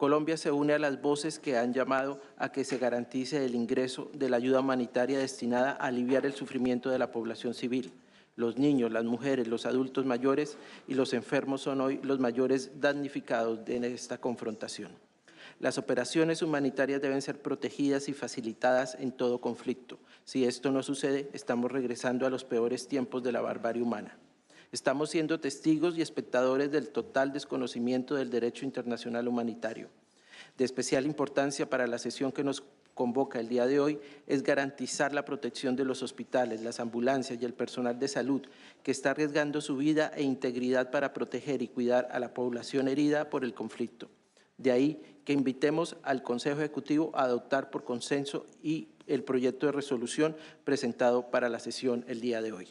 Colombia se une a las voces que han llamado a que se garantice el ingreso de la ayuda humanitaria destinada a aliviar el sufrimiento de la población civil. Los niños, las mujeres, los adultos mayores y los enfermos son hoy los mayores damnificados de esta confrontación. Las operaciones humanitarias deben ser protegidas y facilitadas en todo conflicto. Si esto no sucede, estamos regresando a los peores tiempos de la barbarie humana. Estamos siendo testigos y espectadores del total desconocimiento del derecho internacional humanitario. De especial importancia para la sesión que nos convoca el día de hoy es garantizar la protección de los hospitales, las ambulancias y el personal de salud que está arriesgando su vida e integridad para proteger y cuidar a la población herida por el conflicto. De ahí que invitemos al Consejo Ejecutivo a adoptar por consenso el proyecto de resolución presentado para la sesión el día de hoy.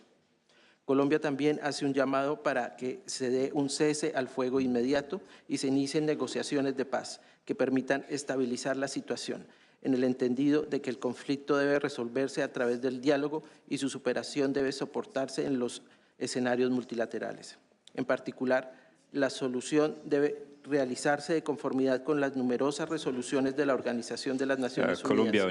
Colombia también hace un llamado para que se dé un cese al fuego inmediato y se inicien negociaciones de paz que permitan estabilizar la situación, en el entendido de que el conflicto debe resolverse a través del diálogo y su superación debe soportarse en los escenarios multilaterales. En particular, la solución debe realizarse de conformidad con las numerosas resoluciones de la Organización de las Naciones Unidas,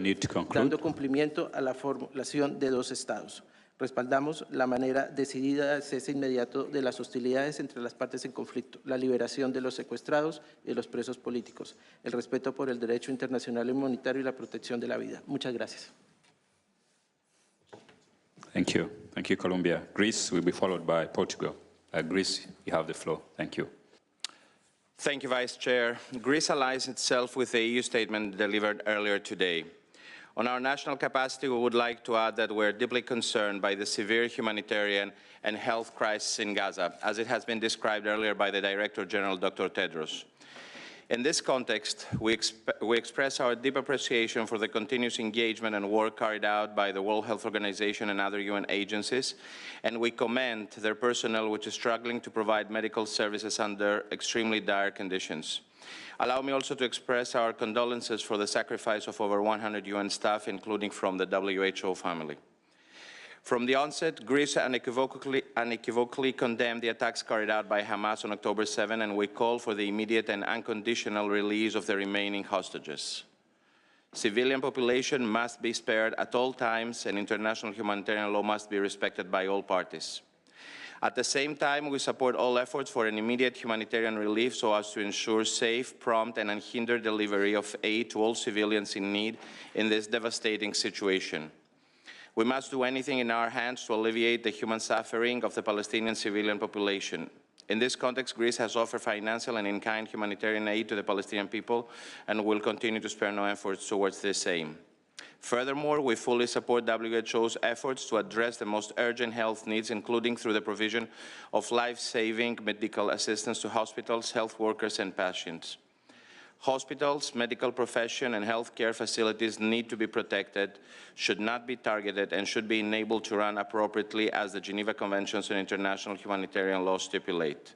dando cumplimiento a la formulación de 2 estados. Respaldamos la manera decidida de cese inmediato de las hostilidades entre las partes en conflicto, la liberación de los secuestrados y de los presos políticos, el respeto por el derecho internacional humanitario y la protección de la vida. Muchas gracias. Thank you. Thank you, Colombia. Greece will be followed by Portugal. Greece, you have the floor. Thank you. Thank you, Vice Chair. Greece aligns itself with the EU statement delivered earlier today. On our national capacity, we would like to add that we're deeply concerned by the severe humanitarian and health crisis in Gaza, as it has been described earlier by the Director General, Dr. Tedros. In this context, we express our deep appreciation for the continuous engagement and work carried out by the World Health Organization and other UN agencies, and we commend their personnel which is struggling to provide medical services under extremely dire conditions. Allow me also to express our condolences for the sacrifice of over 100 UN staff, including from the WHO family. From the onset, Greece unequivocally condemned the attacks carried out by Hamas on October 7, and we call for the immediate and unconditional release of the remaining hostages. Civilian population must be spared at all times, and international humanitarian law must be respected by all parties. At the same time, we support all efforts for an immediate humanitarian relief so as to ensure safe, prompt, and unhindered delivery of aid to all civilians in need in this devastating situation. We must do anything in our hands to alleviate the human suffering of the Palestinian civilian population. In this context, Greece has offered financial and in-kind humanitarian aid to the Palestinian people and will continue to spare no efforts towards this aim. Furthermore, we fully support WHO's efforts to address the most urgent health needs, including through the provision of life-saving medical assistance to hospitals, health workers, and patients. Hospitals, medical profession, and healthcare facilities need to be protected, should not be targeted, and should be enabled to run appropriately as the Geneva Conventions and international humanitarian law stipulate.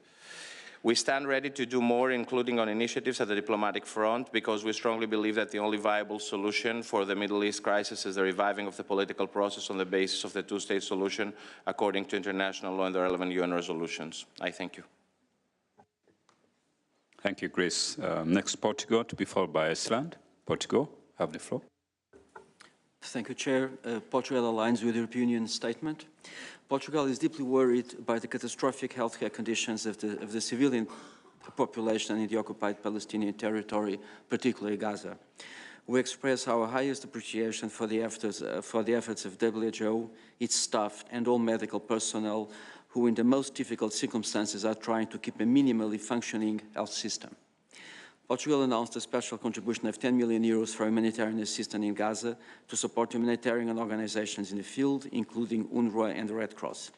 We stand ready to do more, including on initiatives at the diplomatic front, because we strongly believe that the only viable solution for the Middle East crisis is the reviving of the political process on the basis of the two-state solution, according to international law and the relevant UN resolutions. I thank you. Thank you, Greece. Next, Portugal, to be followed by Iceland. Portugal, have the floor. Thank you, Chair. Portugal aligns with the European Union statement. Portugal is deeply worried by the catastrophic healthcare conditions of the civilian population in the occupied Palestinian territory, particularly Gaza. We express our highest appreciation for the efforts of WHO, its staff, and all medical personnel who, in the most difficult circumstances, are trying to keep a minimally functioning health system. Portugal announced a special contribution of 10 million euros for humanitarian assistance in Gaza to support humanitarian organizations in the field, including UNRWA and the Red Cross.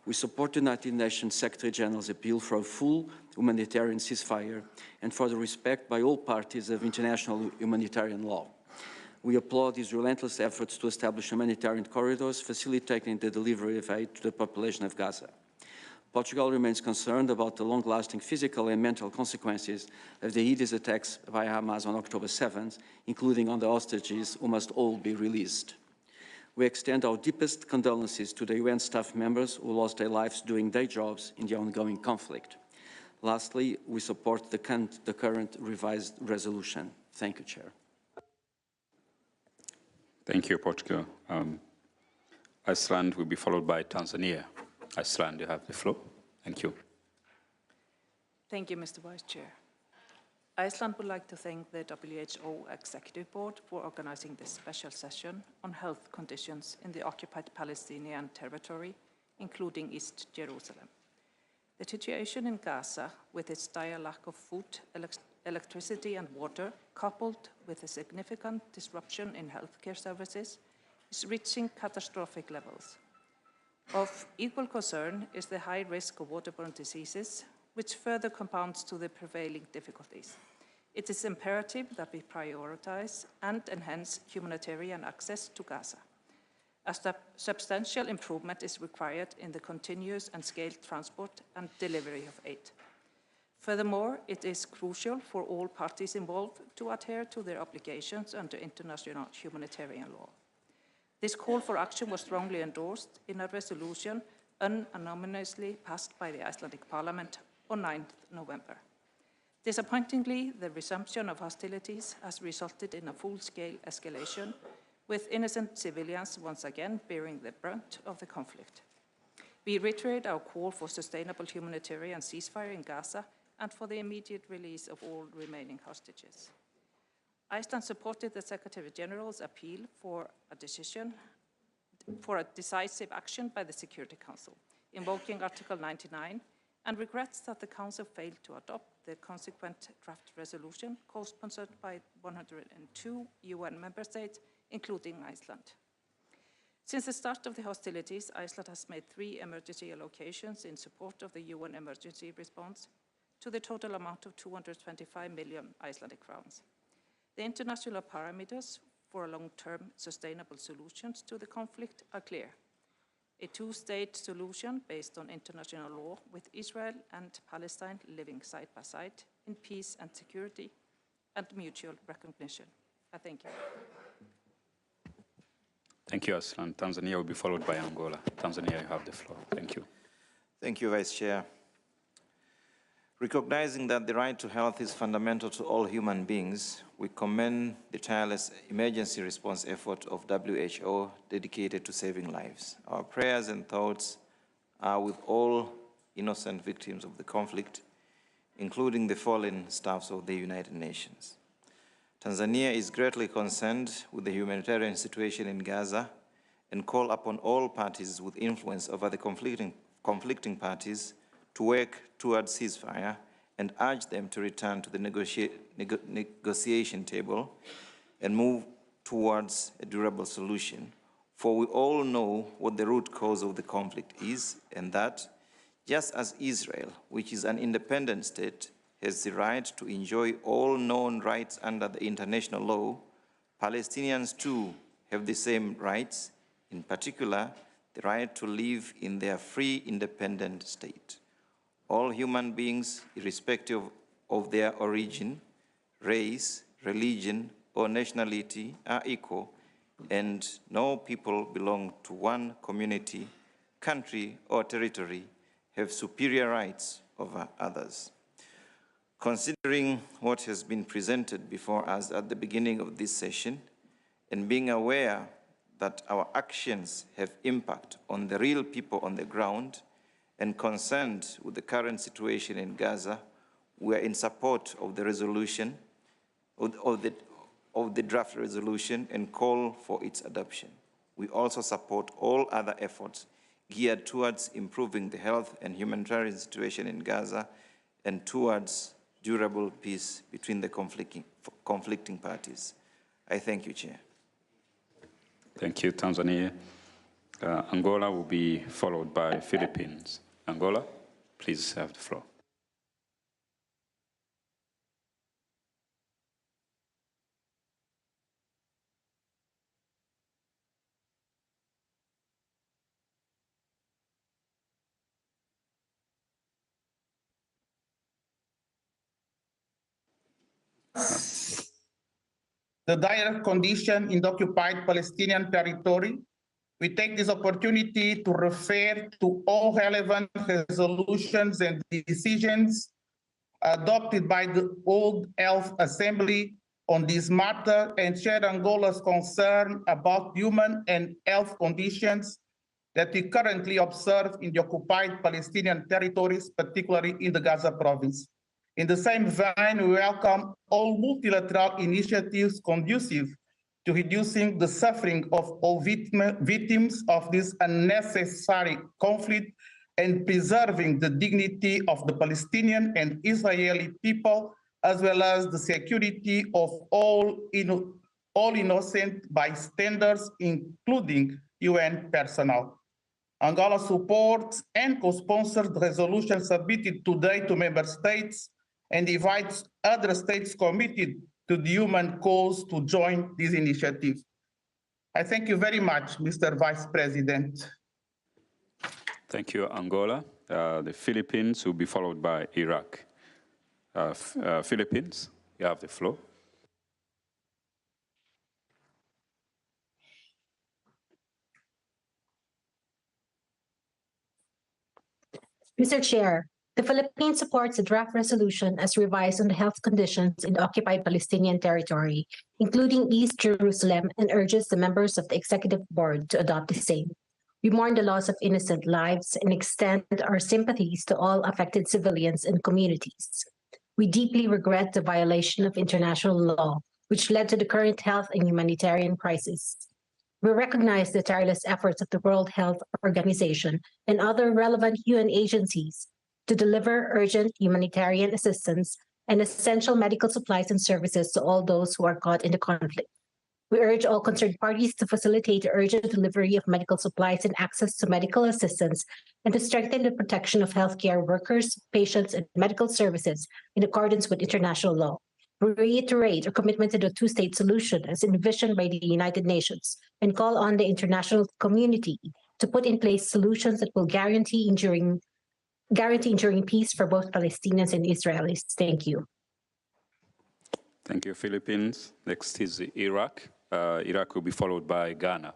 We support the United Nations Secretary General's appeal for a full humanitarian ceasefire and for the respect by all parties of international humanitarian law. We applaud these relentless efforts to establish humanitarian corridors, facilitating the delivery of aid to the population of Gaza. Portugal remains concerned about the long-lasting physical and mental consequences of the hideous attacks by Hamas on October 7th, including on the hostages who must all be released. We extend our deepest condolences to the UN staff members who lost their lives doing their jobs in the ongoing conflict. Lastly, we support the current revised resolution. Thank you, Chair. Thank you, Portugal. Iceland will be followed by Tanzania. Iceland, you have the floor. Thank you. Thank you, Mr. Vice Chair. Iceland would like to thank the WHO Executive Board for organizing this special session on health conditions in the occupied Palestinian territory, including East Jerusalem. The situation in Gaza, with its dire lack of food, electricity and water, coupled with a significant disruption in healthcare services, is reaching catastrophic levels. Of equal concern is the high risk of waterborne diseases, which further compounds to the prevailing difficulties. It is imperative that we prioritize and enhance humanitarian access to Gaza. A substantial improvement is required in the continuous and scaled transport and delivery of aid. Furthermore, it is crucial for all parties involved to adhere to their obligations under international humanitarian law. This call for action was strongly endorsed in a resolution unanimously passed by the Icelandic Parliament on 9th November. Disappointingly, the resumption of hostilities has resulted in a full-scale escalation, with innocent civilians once again bearing the brunt of the conflict. We reiterate our call for sustainable humanitarian ceasefire in Gaza and for the immediate release of all remaining hostages. Iceland supported the Secretary General's appeal for a decisive action by the Security Council, invoking Article 99, and regrets that the Council failed to adopt the consequent draft resolution co-sponsored by 102 UN member states, including Iceland. Since the start of the hostilities, Iceland has made 3 emergency allocations in support of the UN emergency response to the total amount of 225 million Icelandic crowns. The international parameters for long-term sustainable solutions to the conflict are clear. A 2-state solution based on international law, with Israel and Palestine living side by side in peace and security and mutual recognition. I thank you. Thank you, Iceland. Tanzania will be followed by Angola. Tanzania, you have the floor. Thank you. Thank you, Vice Chair. Recognizing that the right to health is fundamental to all human beings, we commend the tireless emergency response effort of WHO dedicated to saving lives. Our prayers and thoughts are with all innocent victims of the conflict, including the fallen staffs of the United Nations. Tanzania is greatly concerned with the humanitarian situation in Gaza and call upon all parties with influence over the conflicting parties to work towards ceasefire and urge them to return to the negotiation table and move towards a durable solution. For we all know what the root cause of the conflict is, and that, just as Israel, which is an independent state, has the right to enjoy all known rights under the international law, Palestinians too have the same rights, in particular, the right to live in their free, independent state. All human beings, irrespective of their origin, race, religion, or nationality, are equal, and no people belong to one community, country, or territory have superior rights over others. Considering what has been presented before us at the beginning of this session, and being aware that our actions have impact on the real people on the ground, and concerned with the current situation in Gaza, we are in support of the resolution, of the draft resolution, and call for its adoption. We also support all other efforts geared towards improving the health and humanitarian situation in Gaza and towards durable peace between the conflicting parties. I thank you, Chair. Thank you, Tanzania. Angola will be followed by Philippines. Angola, please have the floor. The dire condition in the occupied Palestinian territory, we take this opportunity to refer to all relevant resolutions and decisions adopted by the World Health Assembly on this matter and share Angola's concern about human and health conditions that we currently observe in the occupied Palestinian territories, particularly in the Gaza province. In the same vein, we welcome all multilateral initiatives conducive to reducing the suffering of all victims of this unnecessary conflict and preserving the dignity of the Palestinian and Israeli people, as well as the security of all innocent bystanders, including UN personnel. Angola supports and co-sponsors the resolution submitted today to member states and invites other states committed to the human cause to join this initiative. I thank you very much, Mr. Vice President. Thank you, Angola. The Philippines will be followed by Iraq. Philippines, you have the floor. Mr. Chair, the Philippines supports the draft resolution as revised on the health conditions in the occupied Palestinian territory, including East Jerusalem, and urges the members of the Executive Board to adopt the same. We mourn the loss of innocent lives and extend our sympathies to all affected civilians and communities. We deeply regret the violation of international law, which led to the current health and humanitarian crisis. We recognize the tireless efforts of the World Health Organization and other relevant UN agencies to deliver urgent humanitarian assistance and essential medical supplies and services to all those who are caught in the conflict. We urge all concerned parties to facilitate the urgent delivery of medical supplies and access to medical assistance, and to strengthen the protection of healthcare workers, patients, and medical services in accordance with international law. We reiterate our commitment to the two-state solution as envisioned by the United Nations and call on the international community to put in place solutions that will guarantee enduring peace for both Palestinians and Israelis. Thank you. Thank you, Philippines. Next is Iraq. Iraq will be followed by Ghana.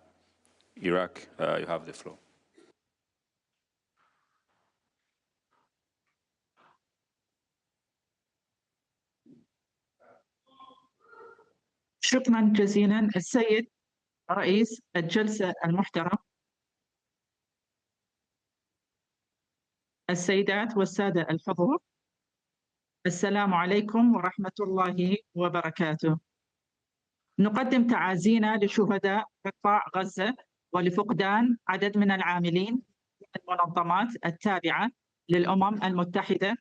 Iraq, you have the floor. شكرا جزيلا السيد رئيس الجلسة المحترم، السيدات والسادة الحضور، السلام عليكم ورحمة الله وبركاته. نقدم تعازينا لشهداء قطاع غزة ولفقدان عدد من العاملين من المنظمات التابعة للأمم المتحدة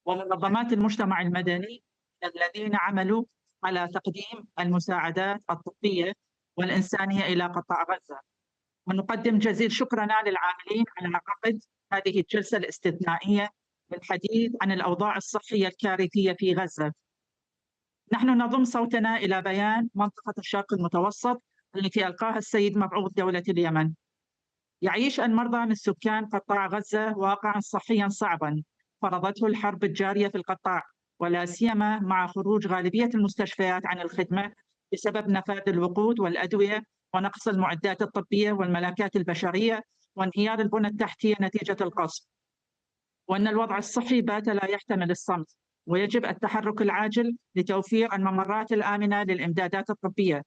ومنظمات المجتمع المدني الذين عملوا على تقديم المساعدات الطبية والإنسانية إلى قطاع غزة. ونقدم جزيل شكرنا للعاملين على عقد هذه الجلسة الاستثنائية للحديث عن الأوضاع الصحية الكارثية في غزة. نحن نضم صوتنا إلى بيان منطقة الشرق المتوسط التي ألقاها السيد مبعوث دولة اليمن. يعيش المرضى من سكان قطاع غزة واقعا صحيا صعبا فرضته الحرب الجارية في القطاع، ولا سيما مع خروج غالبية المستشفيات عن الخدمة بسبب نفاذ الوقود والأدوية ونقص المعدات الطبية والملاكات البشرية وانهيار البنى التحتية نتيجة القصف. وأن الوضع الصحي بات لا يحتمل الصمت، ويجب التحرك العاجل لتوفير الممرات الآمنة للإمدادات الطبية.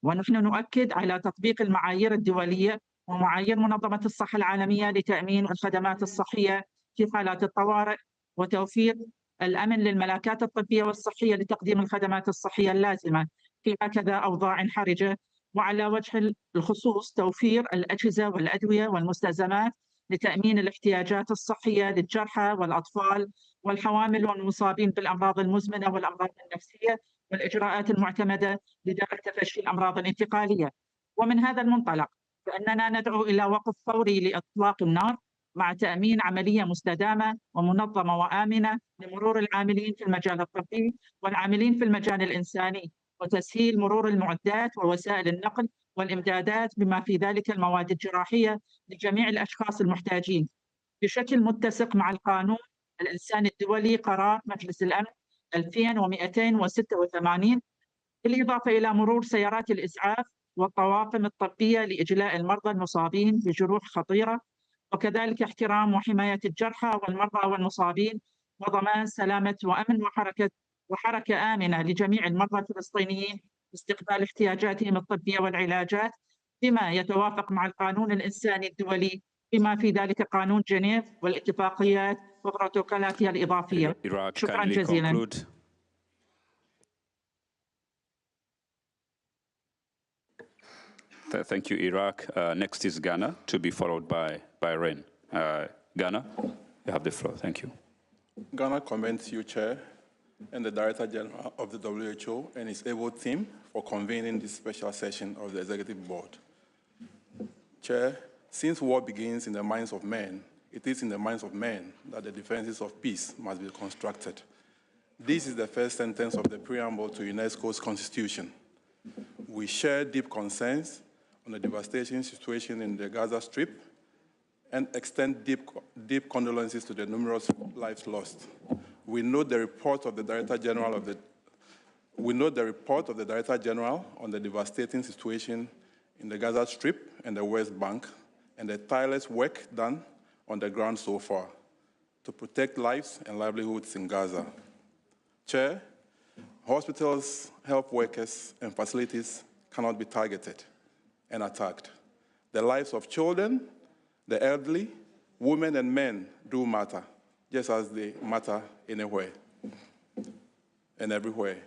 ونحن نؤكد على تطبيق المعايير الدولية ومعايير منظمة الصحة العالمية لتأمين الخدمات الصحية في حالات الطوارئ، وتوفير الأمن للملاكات الطبية والصحية لتقديم الخدمات الصحية اللازمة في هكذا أوضاع حرجة. وعلى وجه الخصوص توفير الأجهزة والأدوية والمستلزمات لتأمين الاحتياجات الصحية للجرحى والأطفال والحوامل والمصابين بالأمراض المزمنة والأمراض النفسية، والإجراءات المعتمدة لدفع تفشي الأمراض الانتقالية. ومن هذا المنطلق فإننا ندعو إلى وقف فوري لإطلاق النار مع تأمين عملية مستدامة ومنظمة وآمنة لمرور العاملين في المجال الطبي والعاملين في المجال الإنساني، وتسهيل مرور المعدات ووسائل النقل والإمدادات بما في ذلك المواد الجراحية لجميع الأشخاص المحتاجين بشكل متسق مع القانون الإنساني الدولي قرار مجلس الأمن 2286، بالإضافة إلى مرور سيارات الإسعاف والطواقم الطبية لإجلاء المرضى المصابين بجروح خطيرة، وكذلك احترام وحماية الجرحى والمرضى والمصابين وضمان سلامة وأمن وحركة آمنة لجميع المرضى الفلسطينيين باستقبال احتياجاتهم الطبية والعلاجات بما يتوافق مع القانون الإنساني الدولي بما في ذلك قانون جنيف والاتفاقيات وبروتوكولاتها الإضافية. شكرا جزيلا. Thank you, Iraq. Next is Ghana, to be followed by Bahrain. Ghana, you have the floor. Thank you. Ghana commends you, Chair, and the Director General of the WHO and his able team for convening this special session of the Executive Board. Chair, since war begins in the minds of men, it is in the minds of men that the defenses of peace must be constructed. This is the first sentence of the preamble to UNESCO's Constitution. We share deep concerns on the devastating situation in the Gaza Strip and extend deep condolences to the numerous lives lost. We note the report of the Director General on the devastating situation in the Gaza Strip and the West Bank, and the tireless work done on the ground so far to protect lives and livelihoods in Gaza. Chair, hospitals, health workers, and facilities cannot be targeted and attacked. The lives of children, the elderly, women, and men do matter, just as they matter anywhere and everywhere.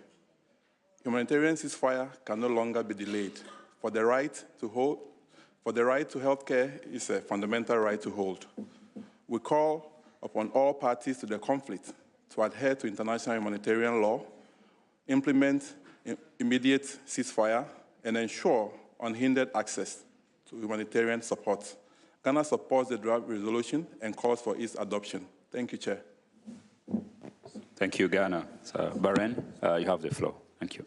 Humanitarian ceasefire can no longer be delayed. For the right to health care is a fundamental right to hold. We call upon all parties to the conflict to adhere to international humanitarian law, implement immediate ceasefire, and ensure unhindered access to humanitarian support. Ghana supports the draft resolution and calls for its adoption. Thank you, Chair. Thank you, Ghana. So, Bahrain, you have the floor. Thank you.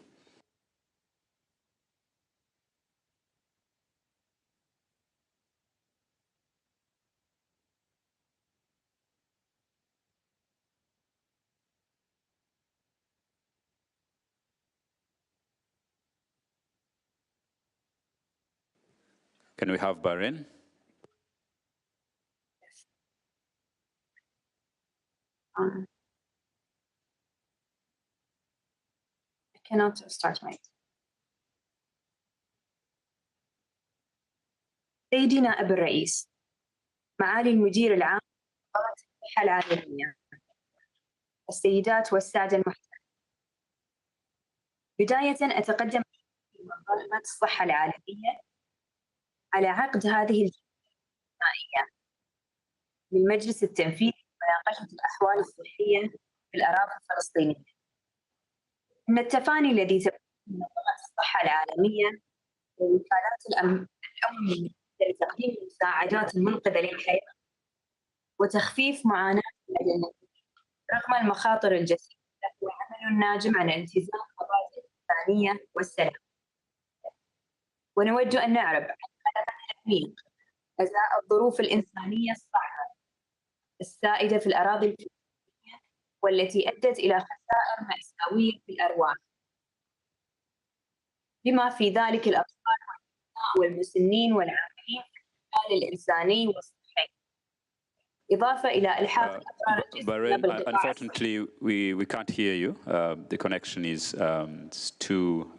Can we have Bahrain? I cannot start my. سيدي نائب الرئيس، معالي المدير العام لمنظمة الصحة العالمية، السيدات والسادة المحترمين، بداية أتقدم لمنظمة الصحة العالمية على عقد هذه الجلسة الثنائية للمجلس التنفيذي لمناقشة الأحوال الصحية في الأراضي الفلسطينية. إن التفاني الذي تبذله منظمة الصحة العالمية ووكالات الأمم المتحدة لتقديم المساعدات المنقذة للحياة وتخفيف معاناة الأجنبيين رغم المخاطر الجسيمة هو عمل ناجم عن التزام قضايا الإنسانية والسلام. ونود أن نعرب عن خلفنا العميق أزاء الظروف الإنسانية الصعبة السائدة في الأراضي الفلسطينية والتي أدت إلى خسائر مأساوية في الأرواح، بما في ذلك الأطفال والنساء والمسنين والعاملين في المجال الإنساني والصحي، إضافة إلى إلحاق الأضرار الجسيمة بالقطاع. Unfortunately, we can't hear you. The connection is too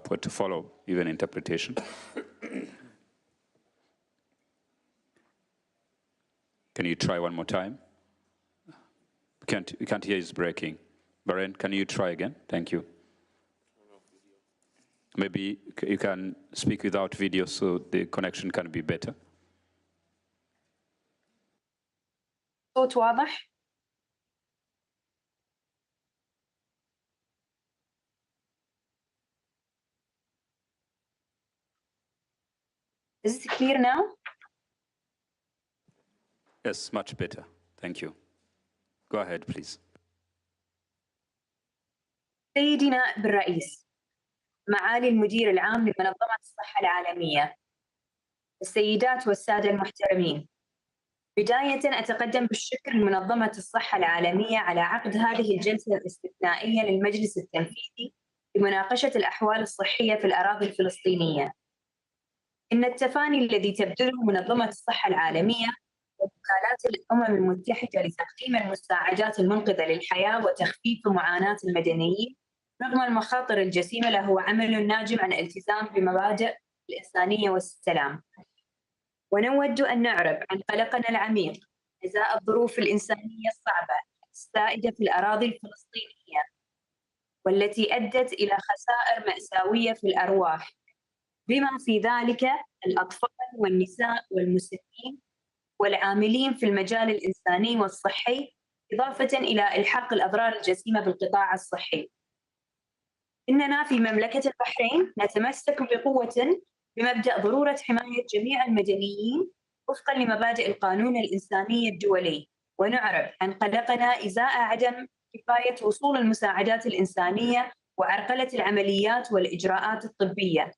poor to follow, even interpretation. Can you try one more time? We can't hear, it's breaking. Bahrain, can you try again? Thank you. Maybe you can speak without video so the connection can be better. صوت واضح؟ Is it clear now? Yes, much better. Thank you. Go ahead, please. سيدي نائب الرئيس، معالي المدير العام لمنظمة الصحة العالمية، السيدات والسادة المحترمين، بداية أتقدم بالشكر لمنظمة الصحة العالمية على عقد هذه الجلسة الاستثنائية للمجلس التنفيذي لمناقشة الأحوال الصحية في الأراضي الفلسطينية. إن التفاني الذي تبذله منظمة الصحة العالمية وكالات الأمم المتحدة لتقديم المساعدات المنقذة للحياة وتخفيف معاناة المدنيين رغم المخاطر الجسيمة له عمل ناجم عن الالتزام بمبادئ الإنسانية والسلام. ونود أن نعرب عن قلقنا العميق إزاء الظروف الإنسانية الصعبة السائدة في الأراضي الفلسطينية والتي أدت إلى خسائر مأساوية في الأرواح بما في ذلك الأطفال والنساء والمسنين والعاملين في المجال الإنساني والصحي إضافة إلى إلحاق الأضرار الجسيمة بالقطاع الصحي. إننا في مملكة البحرين نتمسك بقوة بمبدأ ضرورة حماية جميع المدنيين وفقاً لمبادئ القانون الإنساني الدولي، ونعرب عن قلقنا إزاء عدم كفاية وصول المساعدات الإنسانية وعرقلة العمليات والإجراءات الطبية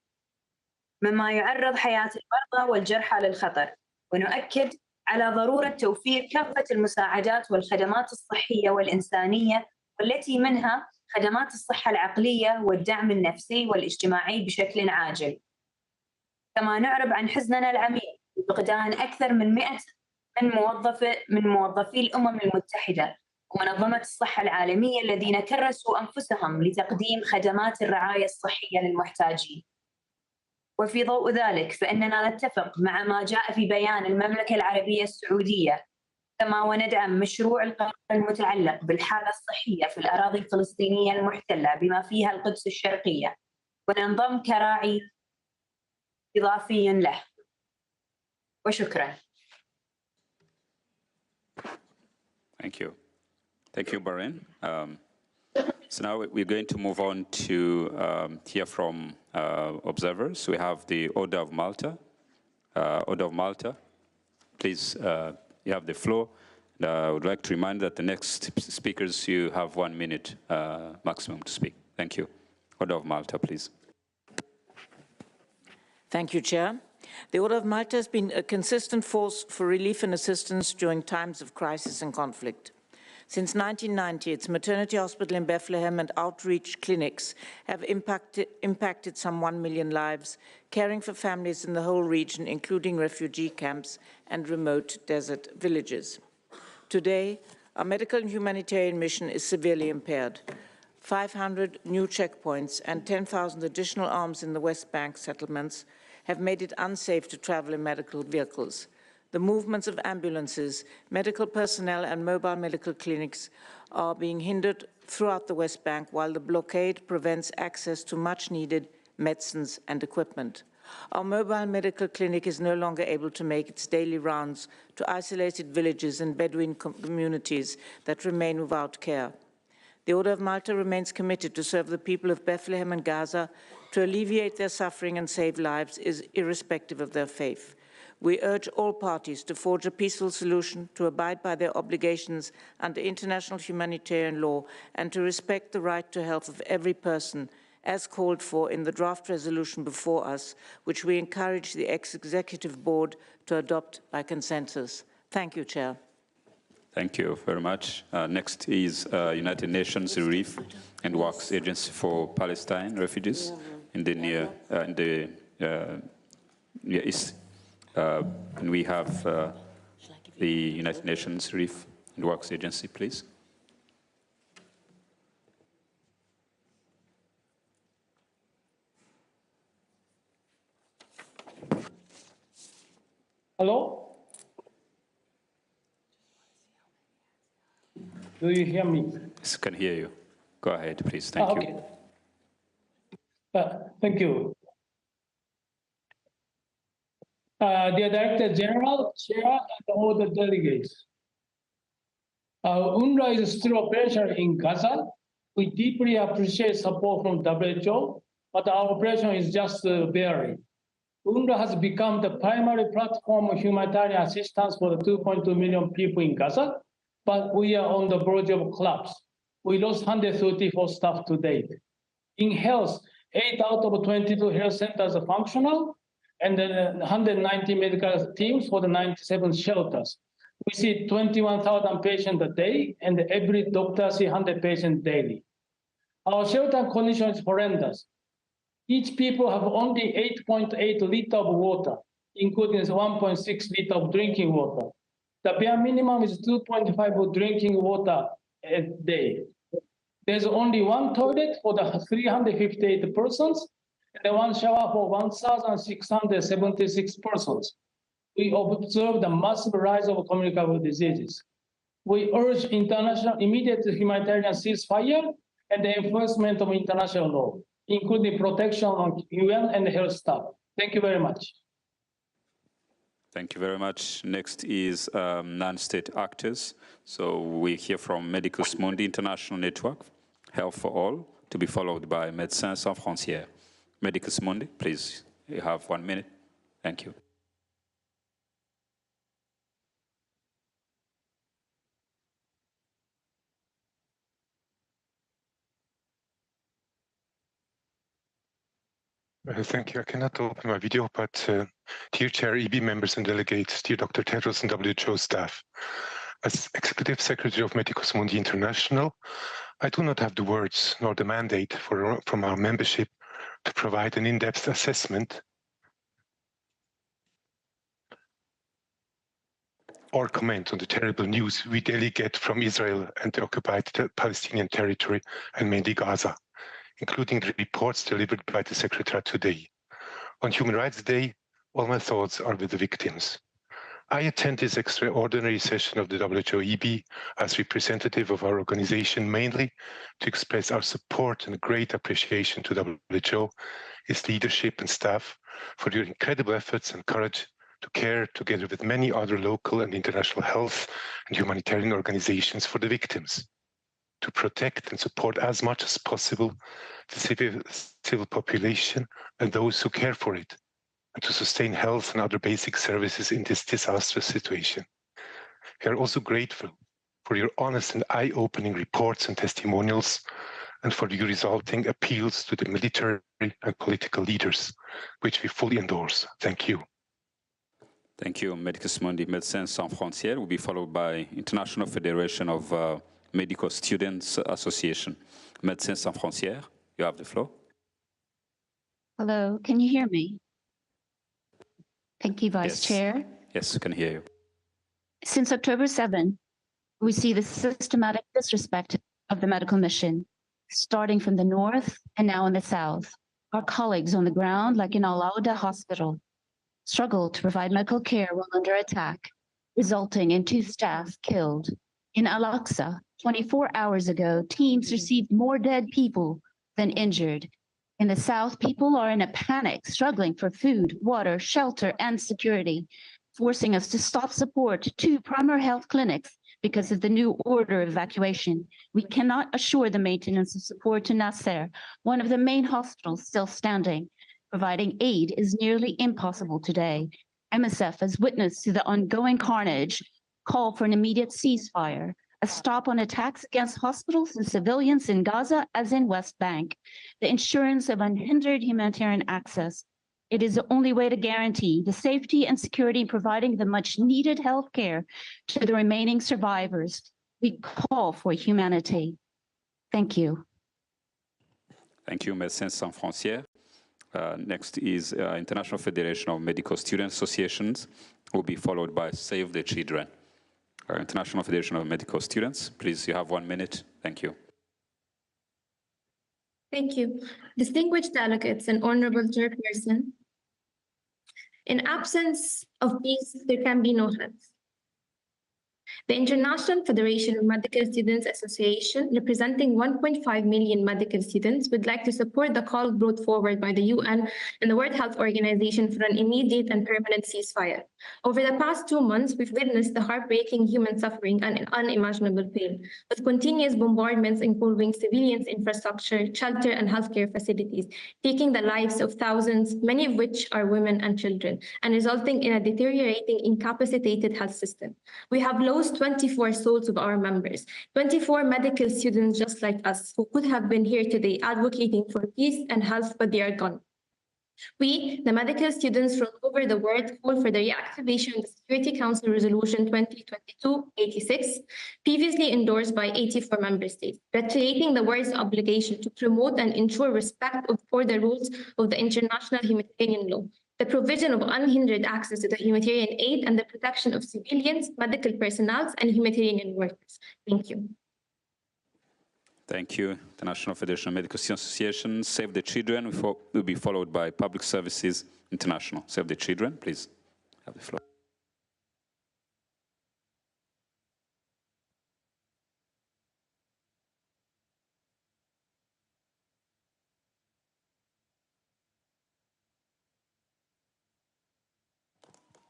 مما يعرض حياة المرضى والجرحى للخطر. ونؤكد على ضرورة توفير كافة المساعدات والخدمات الصحية والإنسانية والتي منها خدمات الصحة العقلية والدعم النفسي والاجتماعي بشكل عاجل. كما نعرب عن حزننا العميق بفقدان أكثر من 100 من موظفي الأمم المتحدة ومنظمة الصحة العالمية الذين كرسوا أنفسهم لتقديم خدمات الرعاية الصحية للمحتاجين. وفي ضوء ذلك فإننا نتفق مع ما جاء في بيان المملكة العربية السعودية كما وندعم مشروع القرار المتعلق بالحالة الصحية في الأراضي الفلسطينية المحتلة بما فيها القدس الشرقية، وننضم كراعي إضافي له. وشكرا. Thank you. Thank you, Bahrain. So now we're going to move on to hear from observers. We have the Order of Malta. Order of Malta, please, you have the floor. I would like to remind that the next speakers, you have 1 minute maximum to speak. Thank you. Order of Malta, please. Thank you, Chair. The Order of Malta has been a consistent force for relief and assistance during times of crisis and conflict. Since 1990, its maternity hospital in Bethlehem and outreach clinics have impacted some 1 million lives, caring for families in the whole region, including refugee camps and remote desert villages. Today, our medical and humanitarian mission is severely impaired. 500 new checkpoints and 10,000 additional arms in the West Bank settlements have made it unsafe to travel in medical vehicles. The movements of ambulances, medical personnel and mobile medical clinics are being hindered throughout the West Bank, while the blockade prevents access to much-needed medicines and equipment. Our mobile medical clinic is no longer able to make its daily rounds to isolated villages and Bedouin communities that remain without care. The Order of Malta remains committed to serve the people of Bethlehem and Gaza, to alleviate their suffering and save lives, irrespective of their faith. We urge all parties to forge a peaceful solution, to abide by their obligations under international humanitarian law, and to respect the right to health of every person, as called for in the draft resolution before us, which we encourage the Executive Board to adopt by consensus. Thank you, Chair. Thank you very much. Next is United Nations Relief and Works Agency for Palestine refugees in the Near East. And we have the United Nations Relief and Works Agency, please. Hello? Do you hear me? Yes, can hear you. Go ahead, please. Thank you. Thank you. Dear Director General, Chair, and all the delegates. UNRWA is still operational in Gaza. We deeply appreciate support from WHO, but our operation is just barely. UNRWA has become the primary platform of humanitarian assistance for the 2.2 million people in Gaza, but we are on the verge of collapse. We lost 134 staff to date. In health, 8 out of 22 health centers are functional, and then 190 medical teams for the 97 shelters. We see 21,000 patients a day, and every doctor sees 100 patients daily. Our shelter condition is horrendous. Each people have only 8.8 liters of water, including 1.6 liters of drinking water. The bare minimum is 2.5 drinking water a day. There's only one toilet for the 358 persons and one shower for 1,676 persons. We observe the massive rise of communicable diseases. We urge international immediate humanitarian ceasefire and the enforcement of international law, including protection of UN and health staff. Thank you very much. Thank you very much. Next is non-state actors. So we hear from Medicus Mundi International Network, Health for All, to be followed by Médecins Sans Frontières. Medicus Mundi, please, you have 1 minute. Thank you. Thank you. I cannot open my video, but dear Chair, EB members and delegates, dear Dr. Tedros and WHO staff, as Executive Secretary of Medicus Mundi International, I do not have the words nor the mandate from our membership to provide an in-depth assessment or comment on the terrible news we daily get from Israel and the occupied Palestinian territory and mainly Gaza, including the reports delivered by the Secretariat today. On Human Rights Day, all my thoughts are with the victims. I attend this extraordinary session of the WHO-EB as representative of our organization, mainly to express our support and great appreciation to WHO, its leadership and staff for your incredible efforts and courage to care together with many other local and international health and humanitarian organizations for the victims, to protect and support as much as possible the civil population and those who care for it, and to sustain health and other basic services in this disastrous situation. We are also grateful for your honest and eye-opening reports and testimonials, and for your resulting appeals to the military and political leaders, which we fully endorse. Thank you. Thank you, Medicus Mundi. Médecins Sans Frontières will be followed by International Federation of Medical Students Association. Médecins Sans Frontières, you have the floor. Hello, can you hear me? Thank you, Vice Chair. Yes, I can hear you. Since October 7, we see the systematic disrespect of the medical mission, starting from the north and now in the south. Our colleagues on the ground, like in Al-Awda Hospital, struggle to provide medical care while under attack, resulting in 2 staff killed. In Al-Aqsa, 24 hours ago, teams received more dead people than injured. In the south, people are in a panic, struggling for food, water, shelter, and security, forcing us to stop support to 2 primary health clinics because of the new order of evacuation. We cannot assure the maintenance of support to Nasser, one of the main hospitals still standing. Providing aid is nearly impossible today. MSF has witnessed to the ongoing carnage, call for an immediate ceasefire, a stop on attacks against hospitals and civilians in Gaza as in West Bank, the ensurance of unhindered humanitarian access. It is the only way to guarantee the safety and security in providing the much needed health care to the remaining survivors. We call for humanity. Thank you. Thank you, Médecins Sans Frontières. Next is International Federation of Medical Student Associations, will be followed by Save the Children. International Federation of Medical Students, please, you have 1 minute. Thank you. Thank you. Distinguished delegates and honorable chairperson, in absence of peace, there can be no health. The International Federation of Medical Students Association, representing 1.5 million medical students, would like to support the call brought forward by the UN and the World Health Organization for an immediate and permanent ceasefire. Over the past 2 months, we've witnessed the heartbreaking human suffering and unimaginable pain, with continuous bombardments involving civilians' infrastructure, shelter, and healthcare facilities, taking the lives of thousands, many of which are women and children, and resulting in a deteriorating, incapacitated health system. We have lost 24 souls of our members, 24 medical students just like us, who could have been here today advocating for peace and health, but they are gone. We, the medical students from over the world, call for the reactivation of the Security Council Resolution 2022-86, previously endorsed by 84 member states, reiterating the world's obligation to promote and ensure respect for the rules of the international humanitarian law. the provision of unhindered access to the humanitarian aid, and the protection of civilians, medical personnel, and humanitarian workers. Thank you. Thank you. The National Federation of Medical Students Association, Save the Children will be followed by Public Services International. Save the Children, please have the floor.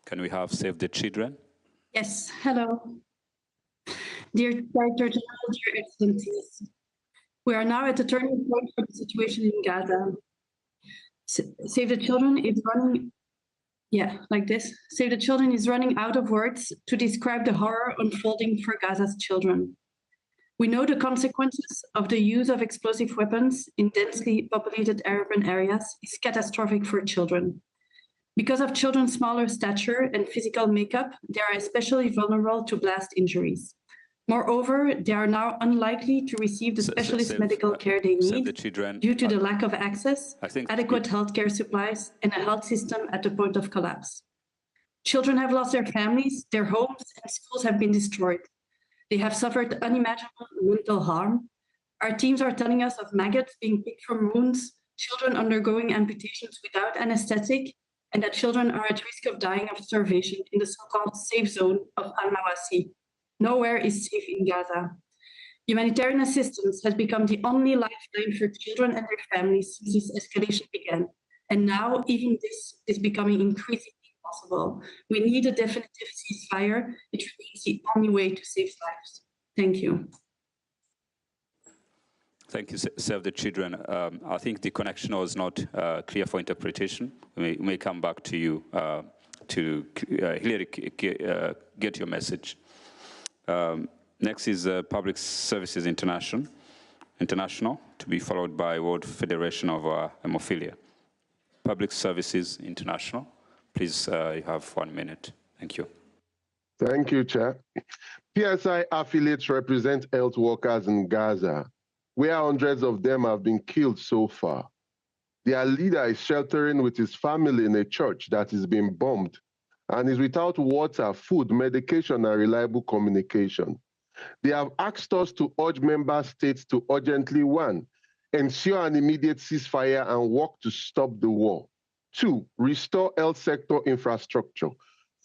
Can we have Save the Children? Yes, hello. Dear Director General, dear Excellencies, we are now at a turning point for the situation in Gaza. Save the Children is running, like this. Save the Children is running out of words to describe the horror unfolding for Gaza's children. We know the consequences of the use of explosive weapons in densely populated urban areas is catastrophic for children. Because of children's smaller stature and physical makeup, they are especially vulnerable to blast injuries. Moreover, they are now unlikely to receive the specialist medical care they need due to the lack of access, adequate healthcare supplies, and a health system at the point of collapse. Children have lost their families, their homes, and schools have been destroyed. They have suffered unimaginable mental harm. Our teams are telling us of maggots being picked from wounds, children undergoing amputations without anesthetic, and that children are at risk of dying of starvation in the so-called safe zone of Al-Mawasi. Nowhere is safe in Gaza. Humanitarian assistance has become the only lifeline for children and their families since this escalation began. And now even this is becoming increasingly impossible. We need a definitive ceasefire, which remains the only way to save lives. Thank you. Thank you, Save the Children. I think the connection was not clear for interpretation. We may come back to you to clearly get your message. Next is Public Services International, to be followed by World Federation of Hemophilia. Public Services International, please, you have 1 minute. Thank you. Thank you, Chair. PSI affiliates represent health workers in Gaza, where hundreds of them have been killed so far. Their leader is sheltering with his family in a church that is being bombed and is without water, food, medication, and reliable communication. They have asked us to urge member states to urgently, 1, ensure an immediate ceasefire and work to stop the war. 2, restore health sector infrastructure.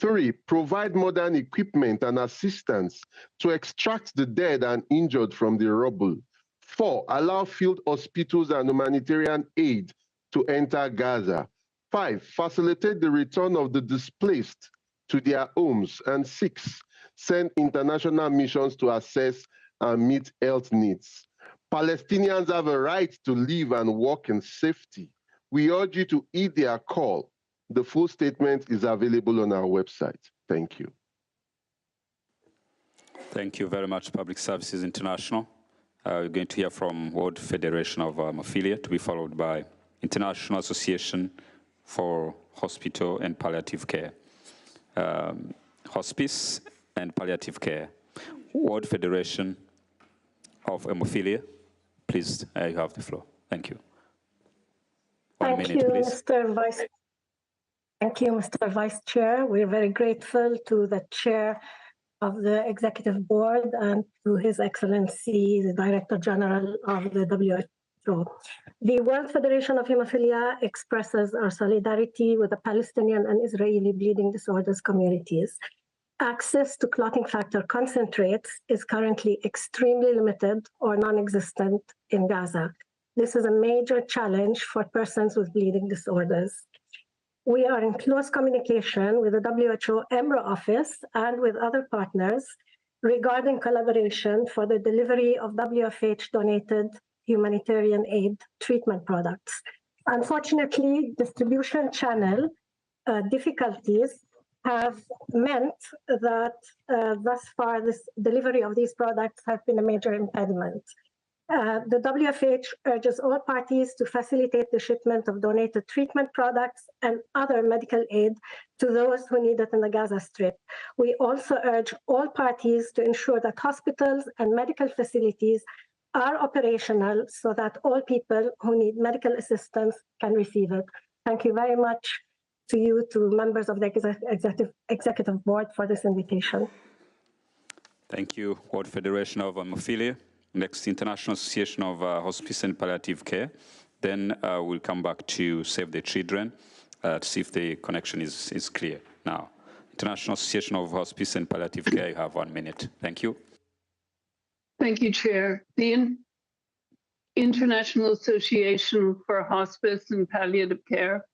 3, provide modern equipment and assistance to extract the dead and injured from the rubble. 4, allow field hospitals and humanitarian aid to enter Gaza. 5, facilitate the return of the displaced to their homes. And 6, send international missions to assess and meet health needs. Palestinians have a right to live and work in safety. We urge you to heed their call. The full statement is available on our website. Thank you. Thank you very much, Public Services International. We're going to hear from World Federation of Hemophilia, to be followed by International Association for Hospital and Palliative Care. Hospice and Palliative Care. World Federation of Hemophilia, please, you have the floor. Thank you. Thank you, Mr. Vice Chair. We're very grateful to the Chair of the Executive Board and to His Excellency, the Director General of the WHO. The World Federation of Hemophilia expresses our solidarity with the Palestinian and Israeli bleeding disorders communities. Access to clotting factor concentrates is currently extremely limited or non-existent in Gaza. This is a major challenge for persons with bleeding disorders. We are in close communication with the WHO EMRA office and with other partners regarding collaboration for the delivery of WFH-donated humanitarian aid treatment products. Unfortunately, distribution channel difficulties have meant that thus far this delivery of these products have been a major impediment. The WFH urges all parties to facilitate the shipment of donated treatment products and other medical aid to those who need it in the Gaza Strip. We also urge all parties to ensure that hospitals and medical facilities are operational so that all people who need medical assistance can receive it. Thank you very much to you, to members of the executive board for this invitation. Thank you, World Federation of Hemophilia. Next, International Association of Hospice and Palliative Care. Then we'll come back to Save the Children to see if the connection is clear. Now, International Association of Hospice and Palliative Care, you have 1 minute. Thank you. Thank you, Chair. The International Association for Hospice and Palliative Care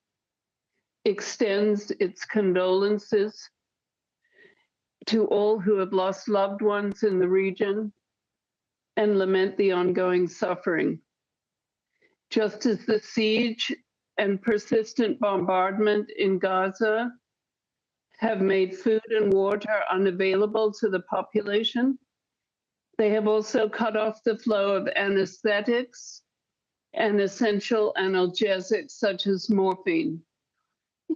extends its condolences to all who have lost loved ones in the region and lament the ongoing suffering. Just as the siege and persistent bombardment in Gaza have made food and water unavailable to the population, they have also cut off the flow of anesthetics and essential analgesics such as morphine.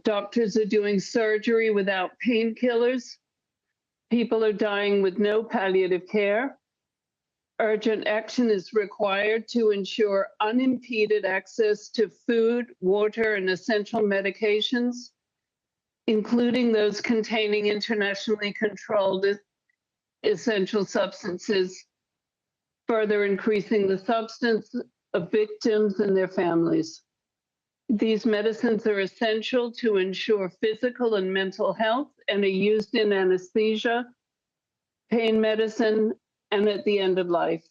Doctors are doing surgery without painkillers. People are dying with no palliative care. Urgent action is required to ensure unimpeded access to food, water, and essential medications, including those containing internationally controlled essential substances, further increasing the substance of victims and their families. These medicines are essential to ensure physical and mental health and are used in anesthesia, pain medicine, and at the end of life.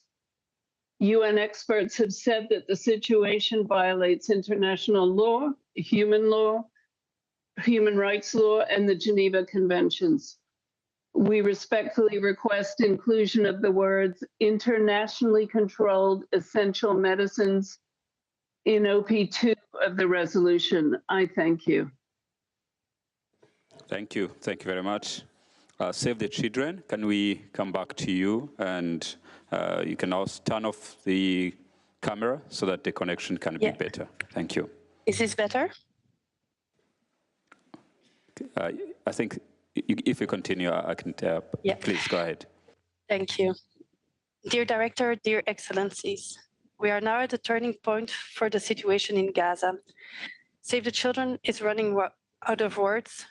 UN experts have said that the situation violates international law, human rights law, and the Geneva Conventions. We respectfully request inclusion of the words internationally controlled essential medicines in OP2 of the resolution. I thank you. Thank you. Thank you very much. Save the Children, can we come back to you? And you can also turn off the camera so that the connection can be better. Thank you. Is this better? I think if you continue, I can please go ahead. Thank you. Dear Director, dear Excellencies, we are now at a turning point for the situation in Gaza. Save the Children is running out of words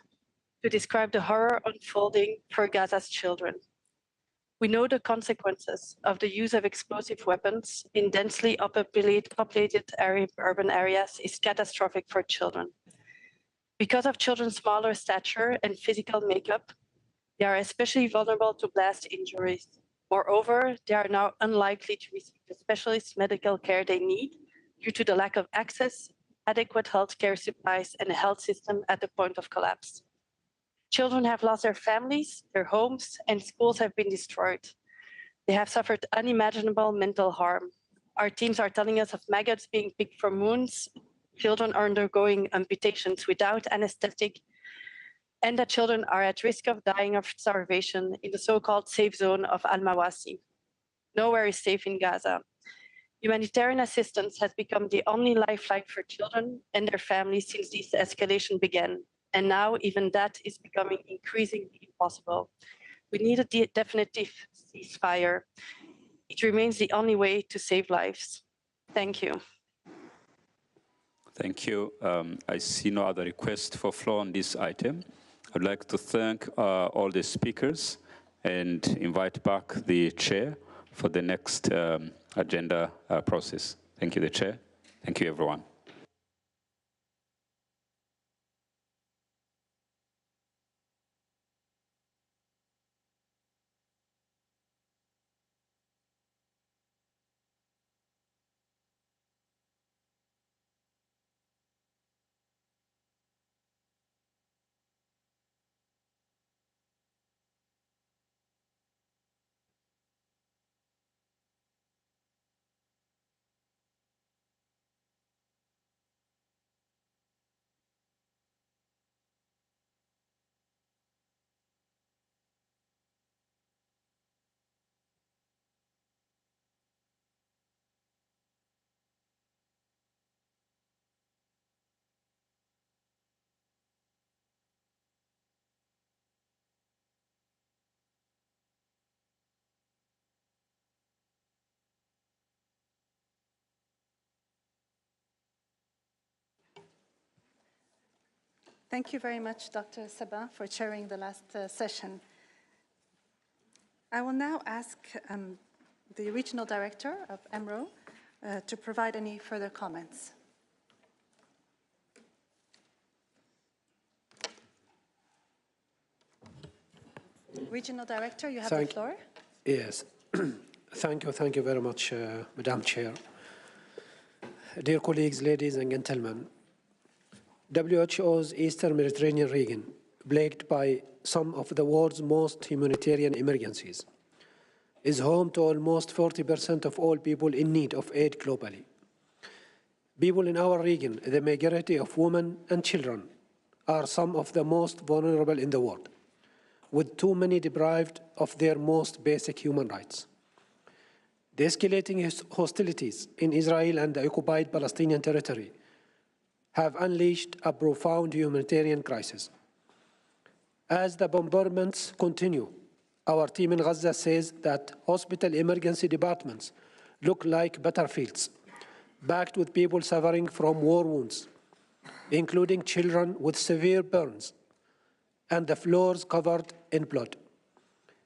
to describe the horror unfolding for Gaza's children. We know the consequences of the use of explosive weapons in densely populated urban areas is catastrophic for children. Because of children's smaller stature and physical makeup, they are especially vulnerable to blast injuries. Moreover, they are now unlikely to receive the specialist medical care they need due to the lack of access, adequate healthcare supplies, and a health system at the point of collapse. Children have lost their families, their homes, and schools have been destroyed. They have suffered unimaginable mental harm. Our teams are telling us of maggots being picked from wounds, children are undergoing amputations without anesthetic, and that children are at risk of dying of starvation in the so-called safe zone of Al-Mawasi. Nowhere is safe in Gaza. Humanitarian assistance has become the only lifeline for children and their families since this escalation began. And now even that is becoming increasingly impossible. We need a definitive ceasefire. It remains the only way to save lives. Thank you. Thank you. I see no other request for floor on this item. I'd like to thank all the speakers and invite back the chair for the next agenda process. Thank you, the chair. Thank you, everyone. Thank you very much, Dr. Sabah, for chairing the last session. I will now ask the Regional Director of EMRO to provide any further comments. Regional Director, you have the floor. Yes. Thank you very much, Madam Chair. Dear colleagues, ladies and gentlemen, WHO's Eastern Mediterranean region, plagued by some of the world's most humanitarian emergencies, is home to almost 40% of all people in need of aid globally. People in our region, the majority of women and children, are some of the most vulnerable in the world, with too many deprived of their most basic human rights. The escalating hostilities in Israel and the occupied Palestinian territory have unleashed a profound humanitarian crisis. As the bombardments continue, our team in Gaza says that hospital emergency departments look like battlefields, packed with people suffering from war wounds, including children with severe burns, and the floors covered in blood.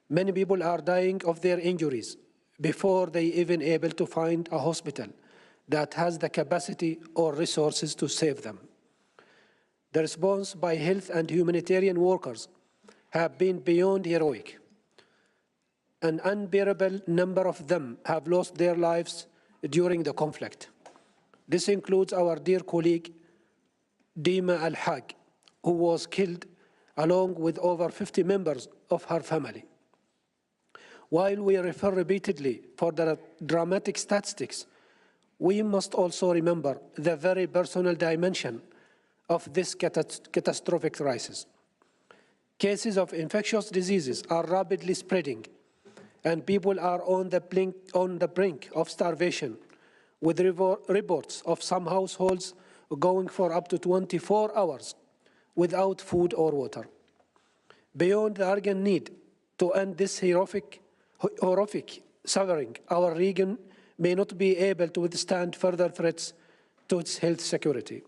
Many people are dying of their injuries before they even able to find a hospital that has the capacity or resources to save them. The response by health and humanitarian workers have been beyond heroic. An unbearable number of them have lost their lives during the conflict. This includes our dear colleague, Dima Al-Haq, who was killed along with over 50 members of her family. While we refer repeatedly for the dramatic statistics, we must also remember the very personal dimension of this catastrophic crisis. Cases of infectious diseases are rapidly spreading, and people are on the brink of starvation, with reports of some households going for up to 24 hours without food or water. Beyond the urgent need to end this horrific suffering, our region may not be able to withstand further threats to its health security.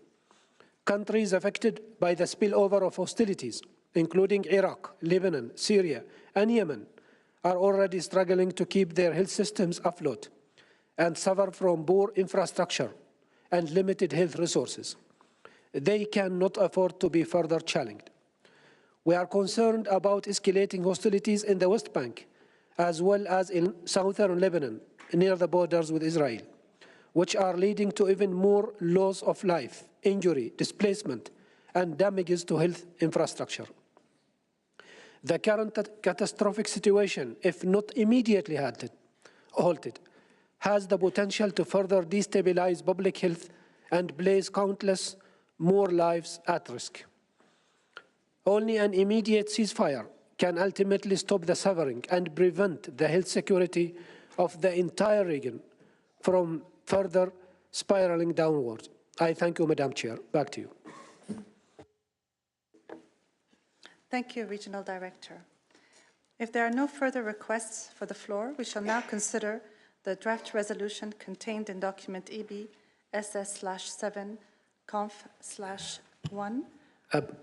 Countries affected by the spillover of hostilities, including Iraq, Lebanon, Syria, and Yemen, are already struggling to keep their health systems afloat and suffer from poor infrastructure and limited health resources. They cannot afford to be further challenged. We are concerned about escalating hostilities in the West Bank, as well as in southern Lebanon, near the borders with Israel, which are leading to even more loss of life, injury, displacement, and damages to health infrastructure. The current catastrophic situation, if not immediately halted, has the potential to further destabilize public health and place countless more lives at risk. Only an immediate ceasefire can ultimately stop the suffering and prevent the health security of the entire region from further spiraling downwards. I thank you, Madam Chair. Back to you. Thank you, Regional Director. If there are no further requests for the floor, we shall now consider the draft resolution contained in document EB SS/7 conf/1.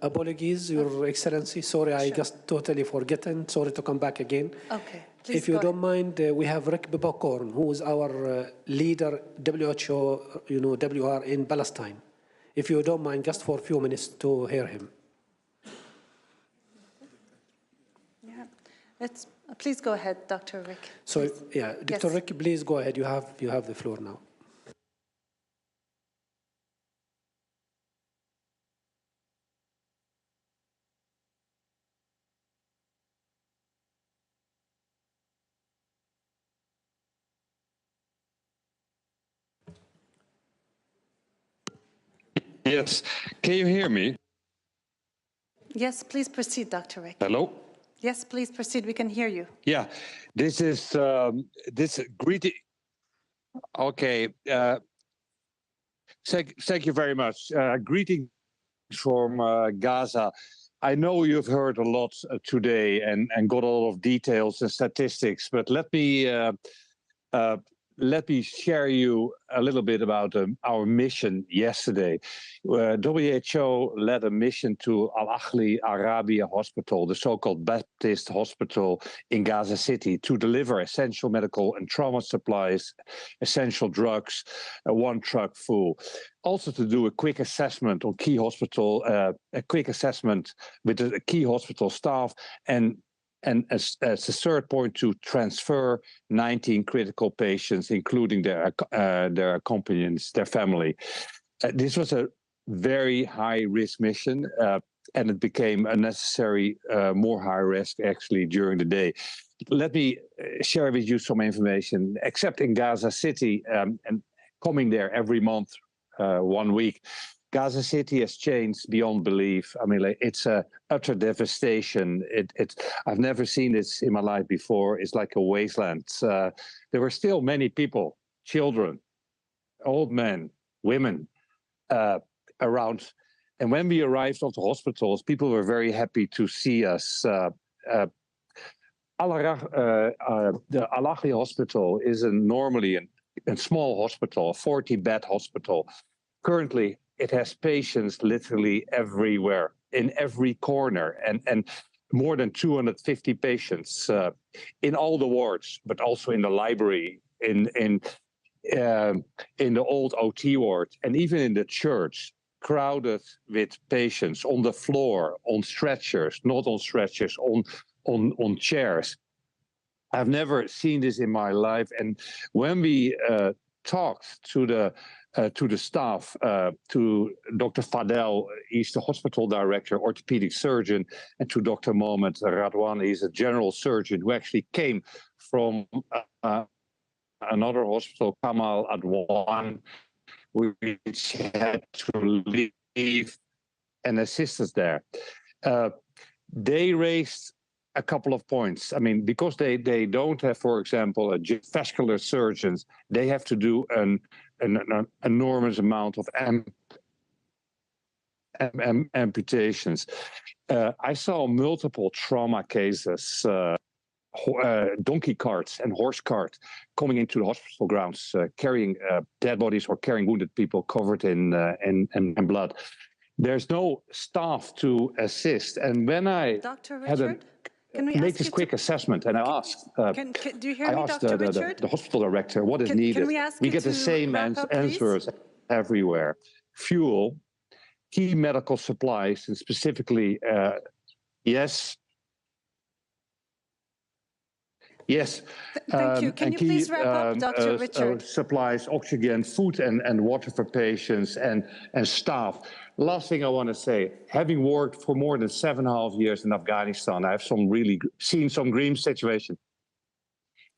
Apologies, Your Excellency. Sorry, I just totally forgotten. Sorry to come back again. Okay, please. If you don't mind, we have Rick Bibakorn, who is our leader, WHO, WR in Palestine. If you don't mind, just for a few minutes to hear him. Yeah, please go ahead, Dr. Rick. So, please. yeah, Dr. Yes. Rick, please go ahead. You have the floor now. Yes. Can you hear me? Yes, please proceed, Dr. Rick. Hello? Yes, please proceed. We can hear you. Yeah. This is greeting. Okay. Thank you very much. Greetings from Gaza. I know you've heard a lot today and got a lot of details and statistics, but let me let me share you a little bit about our mission yesterday. WHO led a mission to Al-Ahli Arabia Hospital, the so-called Baptist hospital in Gaza City, to deliver essential medical and trauma supplies, essential drugs, one truck full. Also to do a quick assessment on key hospital, a quick assessment with the key hospital staff, and as a third point, to transfer 19 critical patients, including their accompagnants, their family. This was a very high-risk mission, and it became a necessary, more high risk actually during the day. Let me share with you some information. Except in Gaza City, and coming there every month, 1 week, Gaza City has changed beyond belief. I mean, it's a utter devastation. I've never seen this in my life before. It's like a wasteland. There were still many people, children, old men, women around. And when we arrived at the hospitals, people were very happy to see us. The Al-Ahli Hospital is normally a small hospital, a 40-bed hospital. Currently, it has patients literally everywhere, in every corner, and more than 250 patients in all the wards, but also in the library, in the old OT ward, and even in the church, crowded with patients on the floor, on stretchers, not on stretchers, on chairs. I've never seen this in my life, and when we talked to the staff, to Dr. Fadel, he's the hospital director, orthopedic surgeon, and to Dr. Mohamed Radwan, he's a general surgeon who actually came from another hospital, Kamal Adwan, which had to leave and assist us there. They raised a couple of points. I mean, because they don't have, for example, vascular surgeons, they have to do an enormous amount of amputations. I saw multiple trauma cases, donkey carts and horse carts coming into the hospital grounds, carrying dead bodies or carrying wounded people covered in blood. There's no staff to assist. And when I Dr. had Richard? Can we make ask this you quick assessment, and I asked, do you hear me, Dr. Richard? the hospital director what is needed. Can we ask you get the to same wrap up, answers everywhere: fuel, key medical supplies, and specifically, yes. Thank you. Can you please wrap up, Dr. Richard? Supplies, oxygen, food, and water for patients and staff. Last thing I want to say, having worked for more than 7.5 years in Afghanistan, I've seen some grim situations.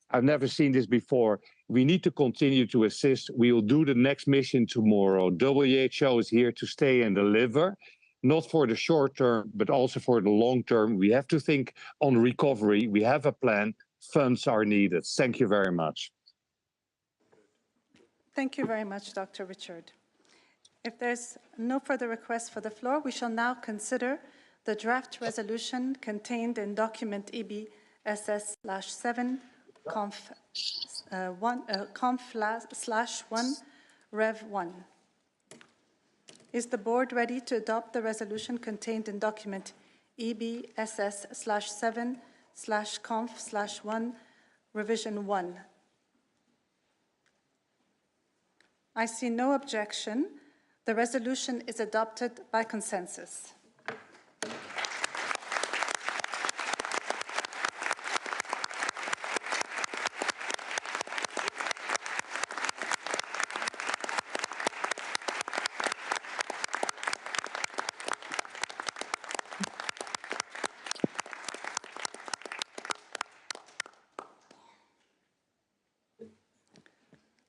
I've never seen this before. We need to continue to assist. We will do the next mission tomorrow. WHO is here to stay and deliver, not for the short term, but also for the long term. We have to think on recovery. We have a plan. Funds are needed. Thank you very much. Thank you very much, Dr. Richard. If there's no further requests for the floor, we shall now consider the draft resolution contained in document EB SS/7 conf/1 Rev 1. Is the board ready to adopt the resolution contained in document EB SS/7/conf/1 revision 1? I see no objection. The resolution is adopted by consensus.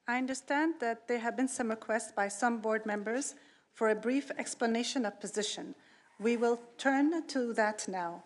I understand that there have been some requests by some board members for a brief explanation of position. We will turn to that now.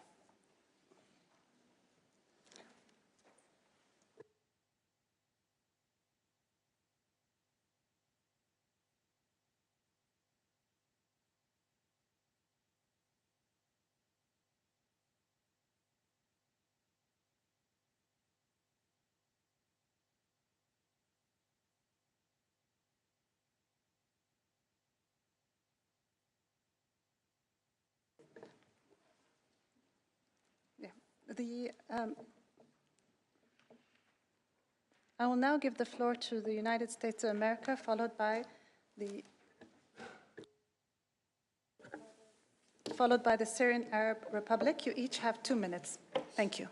I will now give the floor to the United States of America, followed by the Syrian Arab Republic. You each have 2 minutes. Thank you.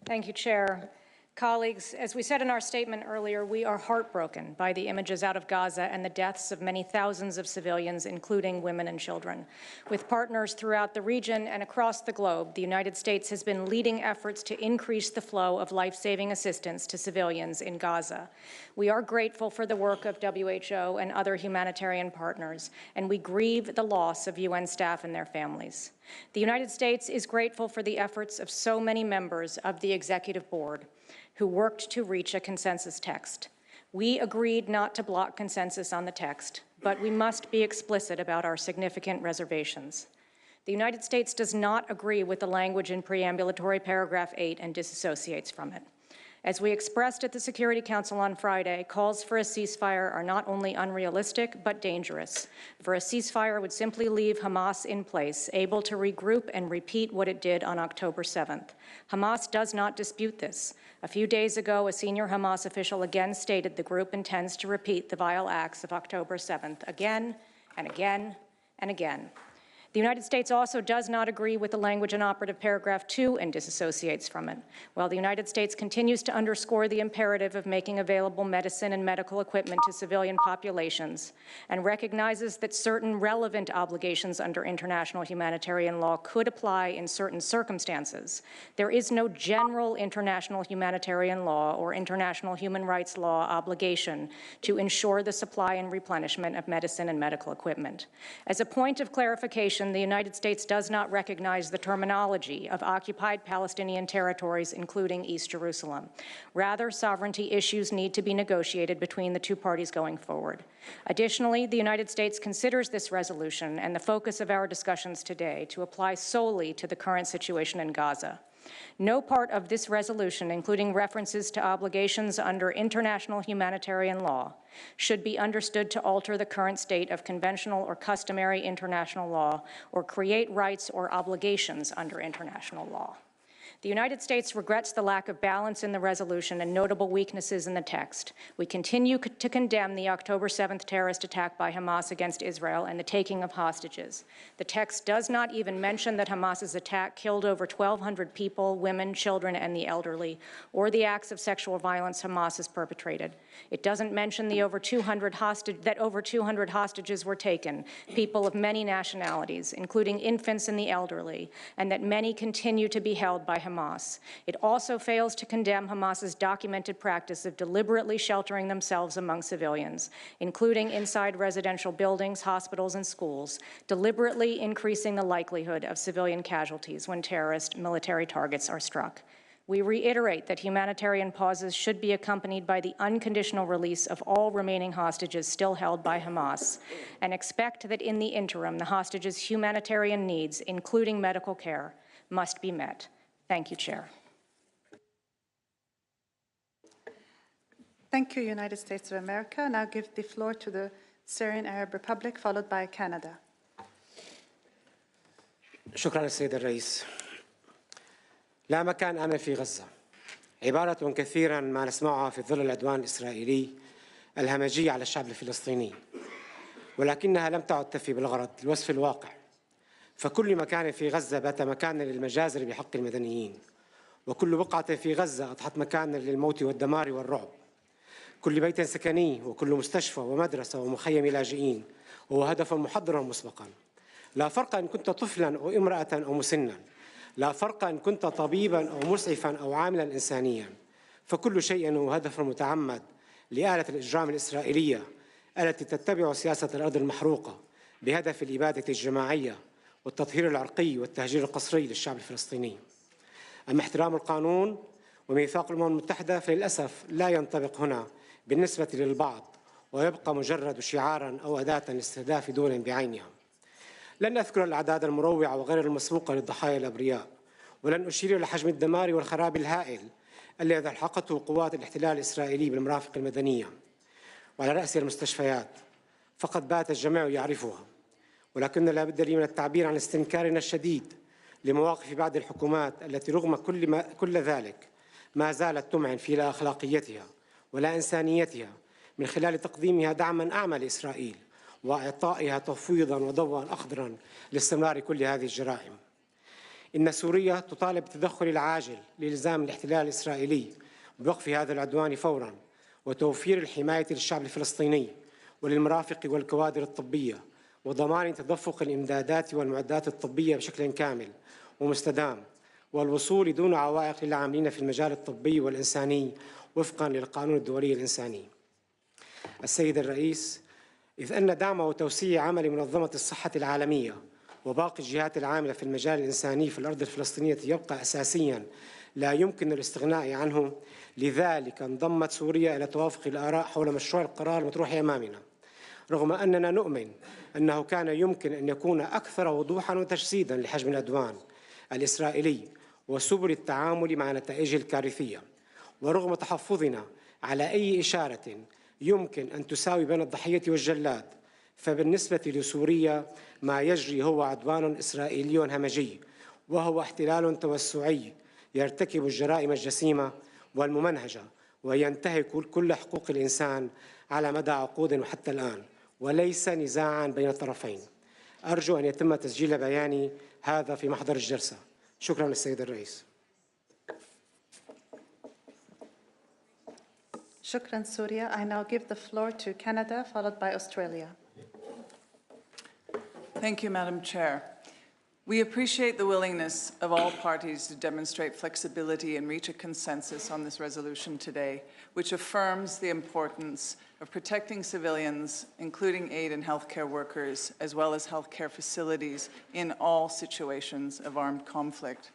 Thank you, Chair. Colleagues, as we said in our statement earlier, we are heartbroken by the images out of Gaza and the deaths of many thousands of civilians, including women and children. With partners throughout the region and across the globe, the United States has been leading efforts to increase the flow of life-saving assistance to civilians in Gaza. We are grateful for the work of WHO and other humanitarian partners, and we grieve the loss of UN staff and their families. The United States is grateful for the efforts of so many members of the Executive Board who worked to reach a consensus text. We agreed not to block consensus on the text, but we must be explicit about our significant reservations. The United States does not agree with the language in preambulatory paragraph 8 and disassociates from it. As we expressed at the Security Council on Friday, calls for a ceasefire are not only unrealistic, but dangerous. For a ceasefire would simply leave Hamas in place, able to regroup and repeat what it did on October 7th. Hamas does not dispute this. A few days ago, a senior Hamas official again stated the group intends to repeat the vile acts of October 7th again and again and again. The United States also does not agree with the language in operative paragraph 2 and disassociates from it. While the United States continues to underscore the imperative of making available medicine and medical equipment to civilian populations and recognizes that certain relevant obligations under international humanitarian law could apply in certain circumstances, there is no general international humanitarian law or international human rights law obligation to ensure the supply and replenishment of medicine and medical equipment. As a point of clarification, the United States does not recognize the terminology of occupied Palestinian territories, including East Jerusalem. Rather, sovereignty issues need to be negotiated between the two parties going forward. Additionally, the United States considers this resolution and the focus of our discussions today to apply solely to the current situation in Gaza. No part of this resolution, including references to obligations under international humanitarian law, should be understood to alter the current state of conventional or customary international law or create rights or obligations under international law. The United States regrets the lack of balance in the resolution and notable weaknesses in the text. We continue to condemn the October 7th terrorist attack by Hamas against Israel and the taking of hostages. The text does not even mention that Hamas's attack killed over 1,200 people, women, children, and the elderly, or the acts of sexual violence Hamas has perpetrated. It doesn't mention the over 200 hostages were taken, people of many nationalities, including infants and the elderly, and that many continue to be held by Hamas. It also fails to condemn Hamas's documented practice of deliberately sheltering themselves among civilians, including inside residential buildings, hospitals, and schools, deliberately increasing the likelihood of civilian casualties when terrorist military targets are struck. We reiterate that humanitarian pauses should be accompanied by the unconditional release of all remaining hostages still held by Hamas, and expect that in the interim, the hostages' humanitarian needs, including medical care, must be met. Thank you, Chair. Thank you, United States of America. Now give the floor to the Syrian Arab Republic, followed by Canada. شكرا السيد الرئيس. لا مكان آمن في غزة. عبارة كثيرا ما نسمعها في ظل العدوان الإسرائيلي الهمجي على الشعب الفلسطيني، ولكنها لم تعد تفي بالغرض لوصف الواقع. فكل مكان في غزة بات مكانا للمجازر بحق المدنيين، وكل بقعة في غزة أضحت مكانا للموت والدمار والرعب. كل بيت سكني وكل مستشفى ومدرسة ومخيم لاجئين هو هدف محضر مسبقا. لا فرق إن كنت طفلا أو امرأة أو مسنا، لا فرق إن كنت طبيبا أو مسعفا أو عاملا إنسانيا، فكل شيء هو هدف متعمد لآلة الإجرام الإسرائيلية التي تتبع سياسة الأرض المحروقة بهدف الإبادة الجماعية والتطهير العرقي والتهجير القسري للشعب الفلسطيني. أما احترام القانون وميثاق الأمم المتحدة فللأسف لا ينطبق هنا بالنسبة للبعض، ويبقى مجرد شعارا أو أداة لاستهداف دول بعينها. لن أذكر الأعداد المروعة وغير المسبوقة للضحايا الأبرياء، ولن أشير إلى حجم الدمار والخراب الهائل الذي ألحقته قوات الاحتلال الإسرائيلي بالمرافق المدنية وعلى رأس المستشفيات، فقد بات الجميع يعرفها. ولكن لا بد لي من التعبير عن استنكارنا الشديد لمواقف بعض الحكومات التي رغم كل ذلك ما زالت تمعن في لا أخلاقيتها ولا إنسانيتها من خلال تقديمها دعما أعمى لإسرائيل وإعطائها تفويضا وضوءا أخضرا لاستمرار كل هذه الجرائم. إن سوريا تطالب بالتدخل العاجل لإلزام الاحتلال الإسرائيلي بوقف هذا العدوان فورا وتوفير الحماية للشعب الفلسطيني وللمرافق والكوادر الطبية وضمان تدفق الإمدادات والمعدات الطبية بشكل كامل ومستدام والوصول دون عوائق للعاملين في المجال الطبي والإنساني وفقا للقانون الدولي الإنساني. السيد الرئيس، إذ أن دعم وتوسيع عمل منظمة الصحة العالمية وباقي الجهات العاملة في المجال الإنساني في الأرض الفلسطينية يبقى أساسياً لا يمكن الاستغناء عنه، لذلك انضمت سوريا إلى توافق الآراء حول مشروع القرار المطروح أمامنا، رغم أننا نؤمن أنه كان يمكن أن يكون أكثر وضوحاً وتجسيداً لحجم العدوان الإسرائيلي وسبل التعامل مع نتائجه الكارثية، ورغم تحفظنا على أي إشارة يمكن أن تساوي بين الضحية والجلاد، فبالنسبة لسوريا ما يجري هو عدوان إسرائيلي همجي، وهو احتلال توسعي يرتكب الجرائم الجسيمة والممنهجة وينتهك كل حقوق الإنسان على مدى عقود وحتى الآن، وليس نزاعاً بين الطرفين. أرجو أن يتم تسجيل بياني هذا في محضر الجلسة. شكراً للسيد الرئيس. Shukran, Surya. I now give the floor to Canada, followed by Australia. Thank you, Madam Chair. We appreciate the willingness of all parties to demonstrate flexibility and reach a consensus on this resolution today, which affirms the importance of protecting civilians, including aid and healthcare workers, as well as healthcare facilities in all situations of armed conflict.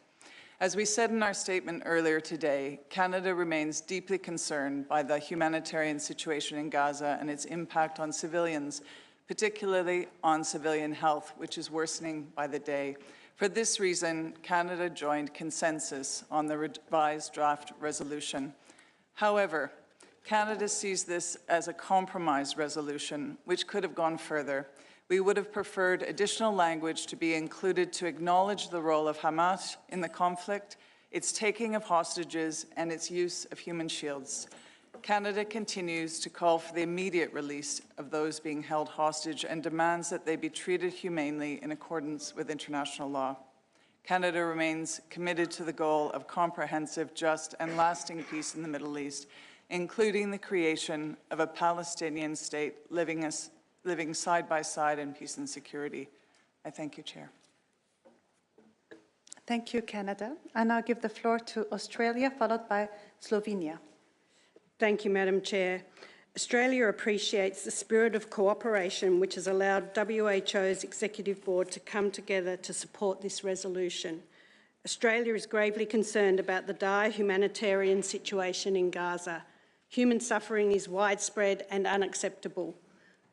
As we said in our statement earlier today, Canada remains deeply concerned by the humanitarian situation in Gaza and its impact on civilians, particularly on civilian health, which is worsening by the day. For this reason, Canada joined consensus on the revised draft resolution. However, Canada sees this as a compromise resolution, which could have gone further. We would have preferred additional language to be included to acknowledge the role of Hamas in the conflict, its taking of hostages, and its use of human shields. Canada continues to call for the immediate release of those being held hostage and demands that they be treated humanely in accordance with international law. Canada remains committed to the goal of comprehensive, just, and lasting peace in the Middle East, including the creation of a Palestinian state living side by side in peace and security. I thank you, Chair. Thank you, Canada. I now give the floor to Australia, followed by Slovenia. Thank you, Madam Chair. Australia appreciates the spirit of cooperation which has allowed WHO's Executive Board to come together to support this resolution. Australia is gravely concerned about the dire humanitarian situation in Gaza. Human suffering is widespread and unacceptable.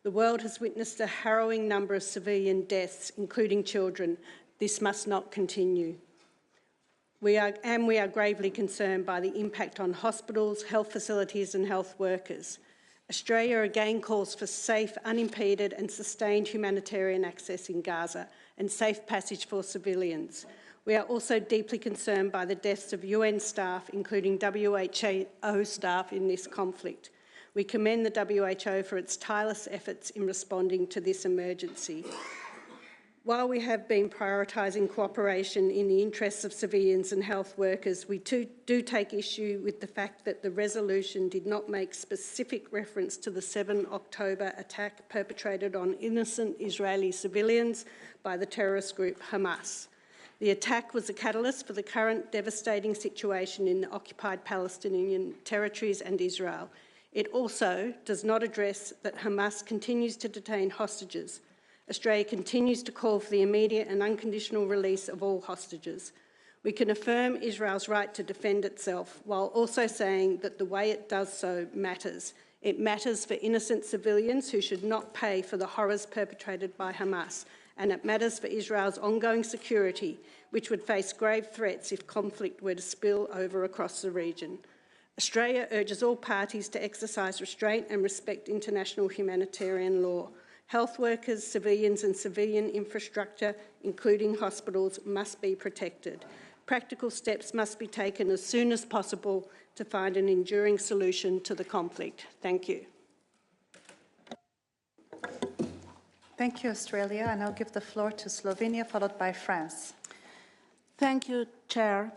The world has witnessed a harrowing number of civilian deaths, including children. This must not continue. We are gravely concerned by the impact on hospitals, health facilities and health workers. Australia again calls for safe, unimpeded and sustained humanitarian access in Gaza and safe passage for civilians. We are also deeply concerned by the deaths of UN staff, including WHO staff in this conflict. We commend the WHO for its tireless efforts in responding to this emergency. While we have been prioritising cooperation in the interests of civilians and health workers, we do take issue with the fact that the resolution did not make specific reference to the 7 October attack perpetrated on innocent Israeli civilians by the terrorist group Hamas. The attack was a catalyst for the current devastating situation in the occupied Palestinian territories and Israel. It also does not address that Hamas continues to detain hostages. Australia continues to call for the immediate and unconditional release of all hostages. We can affirm Israel's right to defend itself while also saying that the way it does so matters. It matters for innocent civilians who should not pay for the horrors perpetrated by Hamas, and it matters for Israel's ongoing security, which would face grave threats if conflict were to spill over across the region. Australia urges all parties to exercise restraint and respect international humanitarian law. Health workers, civilians and civilian infrastructure, including hospitals, must be protected. Practical steps must be taken as soon as possible to find an enduring solution to the conflict. Thank you. Thank you, Australia. And I'll give the floor to Slovenia, followed by France. Thank you, Chair.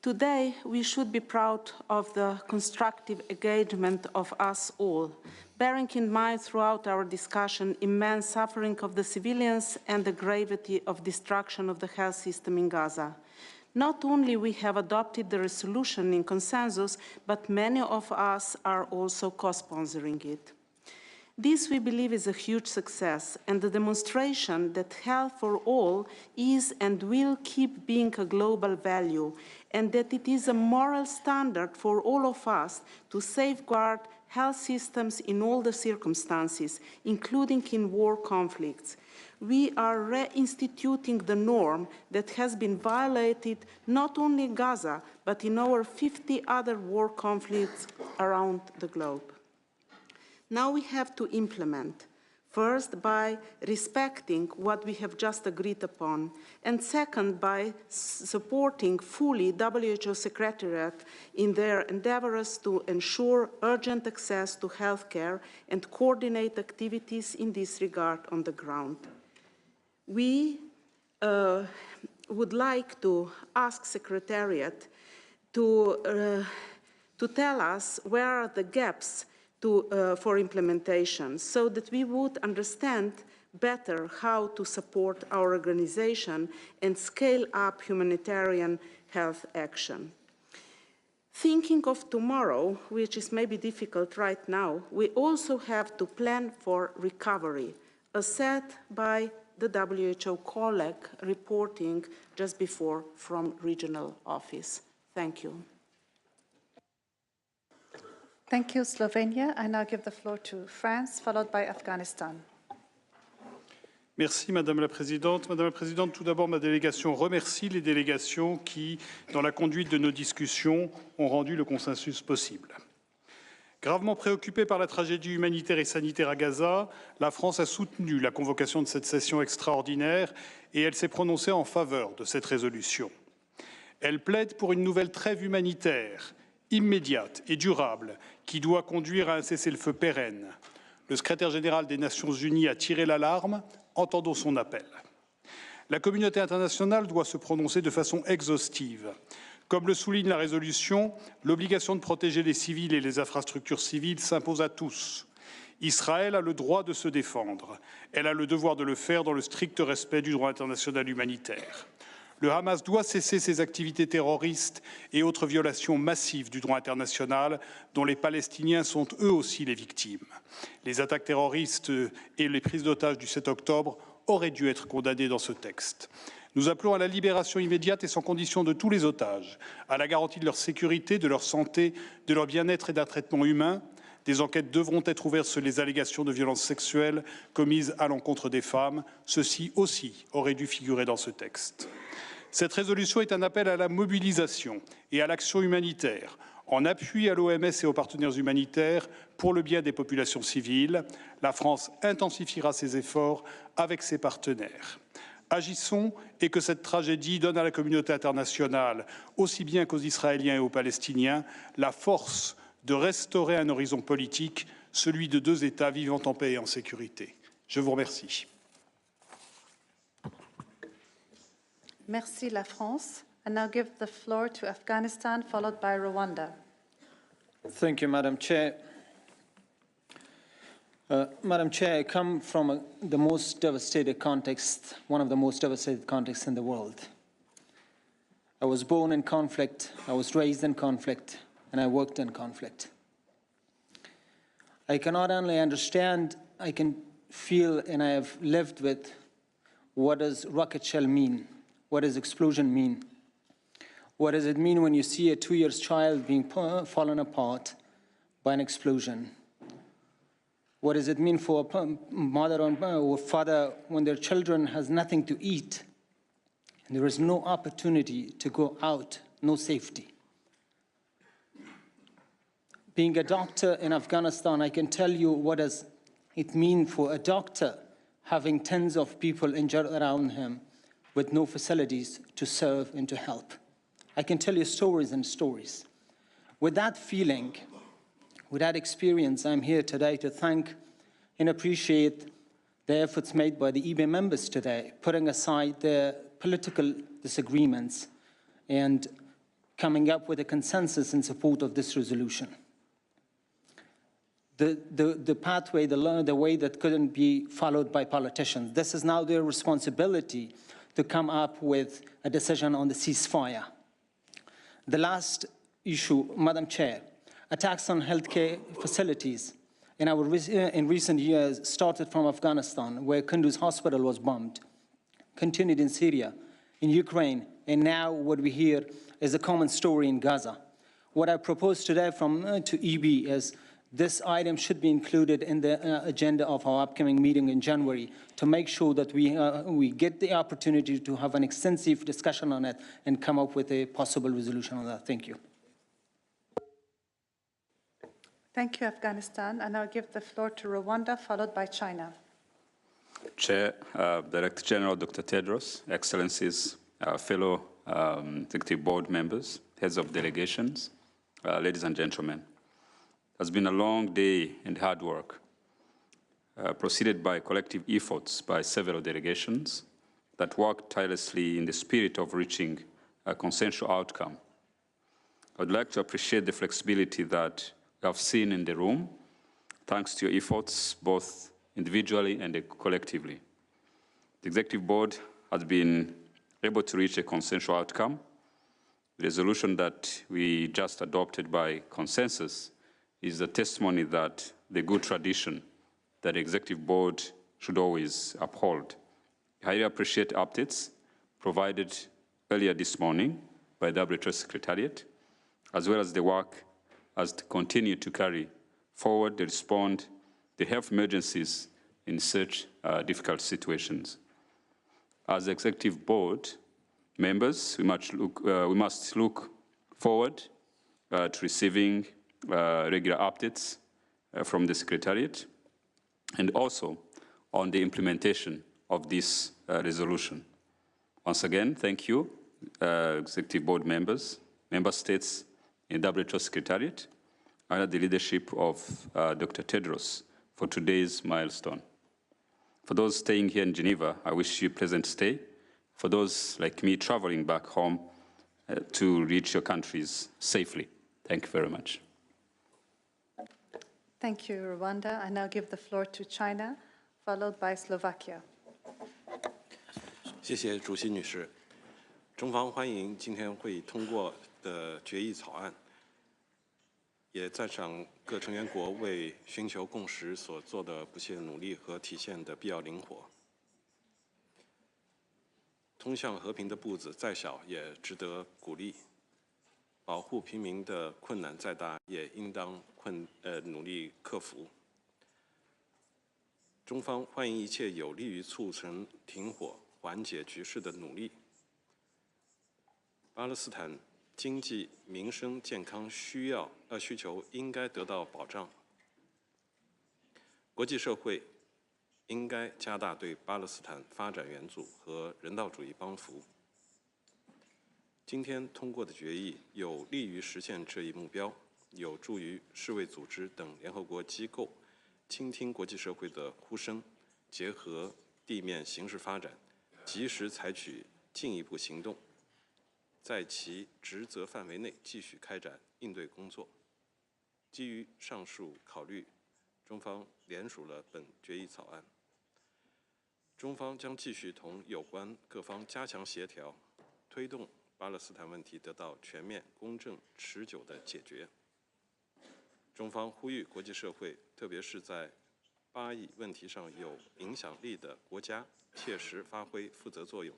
Today, we should be proud of the constructive engagement of us all, bearing in mind throughout our discussion immense suffering of the civilians and the gravity of destruction of the health system in Gaza. Not only we have adopted the resolution in consensus, but many of us are also co-sponsoring it. This, we believe, is a huge success and a demonstration that health for all is and will keep being a global value, and that it is a moral standard for all of us to safeguard health systems in all the circumstances, including in war conflicts. We are reinstituting the norm that has been violated not only in Gaza, but in over 50 other war conflicts around the globe. Now we have to implement, first by respecting what we have just agreed upon, and second by supporting fully WHO Secretariat in their endeavors to ensure urgent access to healthcare and coordinate activities in this regard on the ground. We would like to ask Secretariat to tell us where are the gaps for implementation, so that we would understand better how to support our organization and scale up humanitarian health action. Thinking of tomorrow, which is maybe difficult right now, we also have to plan for recovery, as said by the WHO colleague reporting just before from regional office. Thank you. Thank you, Slovenia. I now give the floor to France, followed by Afghanistan. Merci, Madame la Présidente. Madame la Présidente, tout d'abord, ma délégation remercie les délégations qui, dans la conduite de nos discussions, ont rendu le consensus possible. Gravement préoccupée par la tragédie humanitaire et sanitaire à Gaza, la France a soutenu la convocation de cette session extraordinaire et elle s'est prononcée en faveur de cette résolution. Elle plaide pour une nouvelle trêve humanitaire, immédiate et durable, qui doit conduire à un cessez-le-feu pérenne. Le secrétaire général des Nations Unies a tiré l'alarme, entendons son appel. La communauté internationale doit se prononcer de façon exhaustive. Comme le souligne la résolution, l'obligation de protéger les civils et les infrastructures civiles s'impose à tous. Israël a le droit de se défendre. Elle a le devoir de le faire dans le strict respect du droit international humanitaire. Le Hamas doit cesser ses activités terroristes et autres violations massives du droit international dont les Palestiniens sont eux aussi les victimes. Les attaques terroristes et les prises d'otages du 7 octobre auraient dû être condamnées dans ce texte. Nous appelons à la libération immédiate et sans condition de tous les otages, à la garantie de leur sécurité, de leur santé, de leur bien-être et d'un traitement humain. Des enquêtes devront être ouvertes sur les allégations de violences sexuelles commises à l'encontre des femmes. Ceci aussi aurait dû figurer dans ce texte. Cette résolution est un appel à la mobilisation et à l'action humanitaire, en appui à l'OMS et aux partenaires humanitaires pour le bien des populations civiles. La France intensifiera ses efforts avec ses partenaires. Agissons et que cette tragédie donne à la communauté internationale, aussi bien qu'aux Israéliens et aux Palestiniens, la force de restaurer un horizon politique, celui de deux États vivant en paix et en sécurité. Je vous remercie. Merci, la France. I now give the floor to Afghanistan, followed by Rwanda. Thank you, Madam Chair. Madam Chair, I come from the most devastated context, one of the most devastated contexts in the world. I was born in conflict, I was raised in conflict, and I worked in conflict. I can not only understand, I can feel, and I have lived with what does rocket shell mean? What does explosion mean? What does it mean when you see a 2-year child being fallen apart by an explosion? What does it mean for a mother or father when their children has nothing to eat and there is no opportunity to go out, no safety? Being a doctor in Afghanistan, I can tell you what does it means for a doctor having tens of people injured around him with no facilities to serve and to help. I can tell you stories and stories. With that feeling, with that experience, I'm here today to thank and appreciate the efforts made by the EBA members today, putting aside their political disagreements and coming up with a consensus in support of this resolution. The pathway, the way that couldn't be followed by politicians. This is now their responsibility to come up with a decision on the ceasefire. The last issue, Madam Chair, attacks on healthcare facilities in recent years started from Afghanistan, where Kunduz Hospital was bombed, continued in Syria, in Ukraine, and now what we hear is a common story in Gaza. What I propose today to EB is this item should be included in the agenda of our upcoming meeting in January to make sure that we get the opportunity to have an extensive discussion on it and come up with a possible resolution on that. Thank you. Thank you, Afghanistan. And I'll give the floor to Rwanda, followed by China. Chair, Director General Dr. Tedros, Excellencies, fellow Executive Board members, heads of delegations, ladies and gentlemen. It has been a long day and hard work, preceded by collective efforts by several delegations that worked tirelessly in the spirit of reaching a consensual outcome. I would like to appreciate the flexibility that we have seen in the room, thanks to your efforts both individually and collectively. The Executive Board has been able to reach a consensual outcome. The resolution that we just adopted by consensus is a testimony that the good tradition that the Executive Board should always uphold. I highly appreciate updates provided earlier this morning by the WHO Secretariat, as well as the work as to continue to carry forward to respond to health emergencies in such difficult situations. As Executive Board members, we must look forward to receiving regular updates from the Secretariat and also on the implementation of this resolution. Once again, thank you, Executive Board members, Member States in WHO Secretariat, under the leadership of Dr. Tedros for today's milestone. For those staying here in Geneva, I wish you a pleasant stay. For those like me traveling back home, to reach your countries safely. Thank you very much. Thank you, Rwanda. I now give the floor to China, followed by Slovakia. 谢谢主席女士。中方欢迎今天会议通过的决议草案，也赞赏各成员国为寻求共识所做的不懈努力和体现的必要灵活。通向和平的步子再小也值得鼓励，保护平民的困难再大也应当努力克服。中方欢迎一切有利于促成停火、缓解局势的努力。巴勒斯坦经济、民生、健康需求应该得到保障。国际社会应该加大对巴勒斯坦发展援助和人道主义帮扶。今天通过的决议有利于实现这一目标，有助于世卫组织等联合国机构倾听国际社会的呼声，结合地面形势发展，及时采取进一步行动，在其职责范围内继续开展应对工作。基于上述考虑，中方联署了本决议草案。中方将继续同有关各方加强协调，推动巴勒斯坦问题得到全面、公正、持久的解决。中方呼吁国际社会，特别是在巴以问题上有影响力的国家，切实发挥负责作用，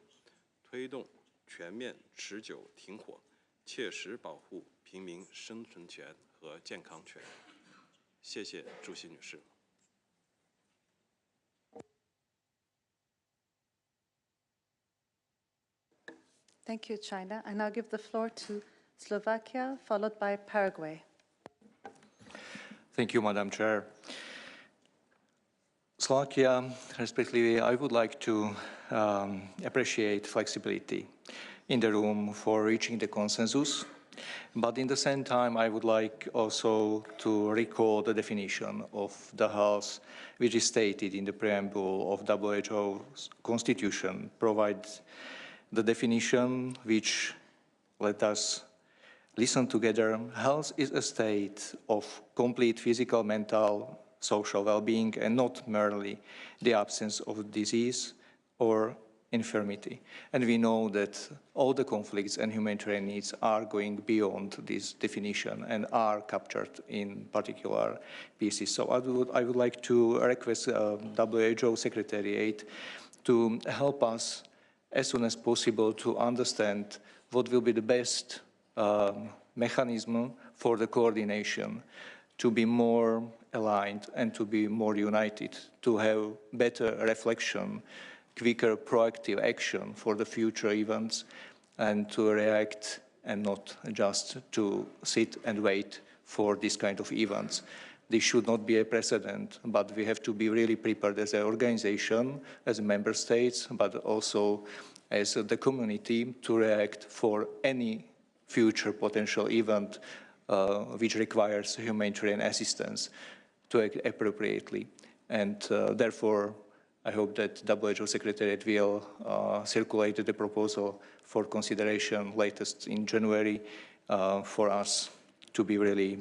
推动全面、持久停火，切实保护平民生存权和健康权。谢谢主席女士。Thank you, China. I now give the floor to Slovakia, followed by Paraguay. Thank you, Madam Chair. Slovakia, respectively, I would like to appreciate flexibility in the room for reaching the consensus. But in the same time, I would like also to recall the definition of the health, which is stated in the preamble of WHO's constitution, provides the definition which let us listen together. Health is a state of complete physical, mental, social well-being, and not merely the absence of disease or infirmity. And we know that all the conflicts and humanitarian needs are going beyond this definition and are captured in particular pieces. So I would like to request WHO Secretariat to help us as soon as possible to understand what will be the best mechanism for the coordination, to be more aligned and to be more united, to have better reflection, quicker proactive action for the future events, and to react and not just to sit and wait for this kind of events. This should not be a precedent, but we have to be really prepared as an organization, as member states, but also as the community to react for any future potential event which requires humanitarian assistance to act appropriately. And therefore, I hope that WHO Secretariat will circulate the proposal for consideration latest in January for us to be really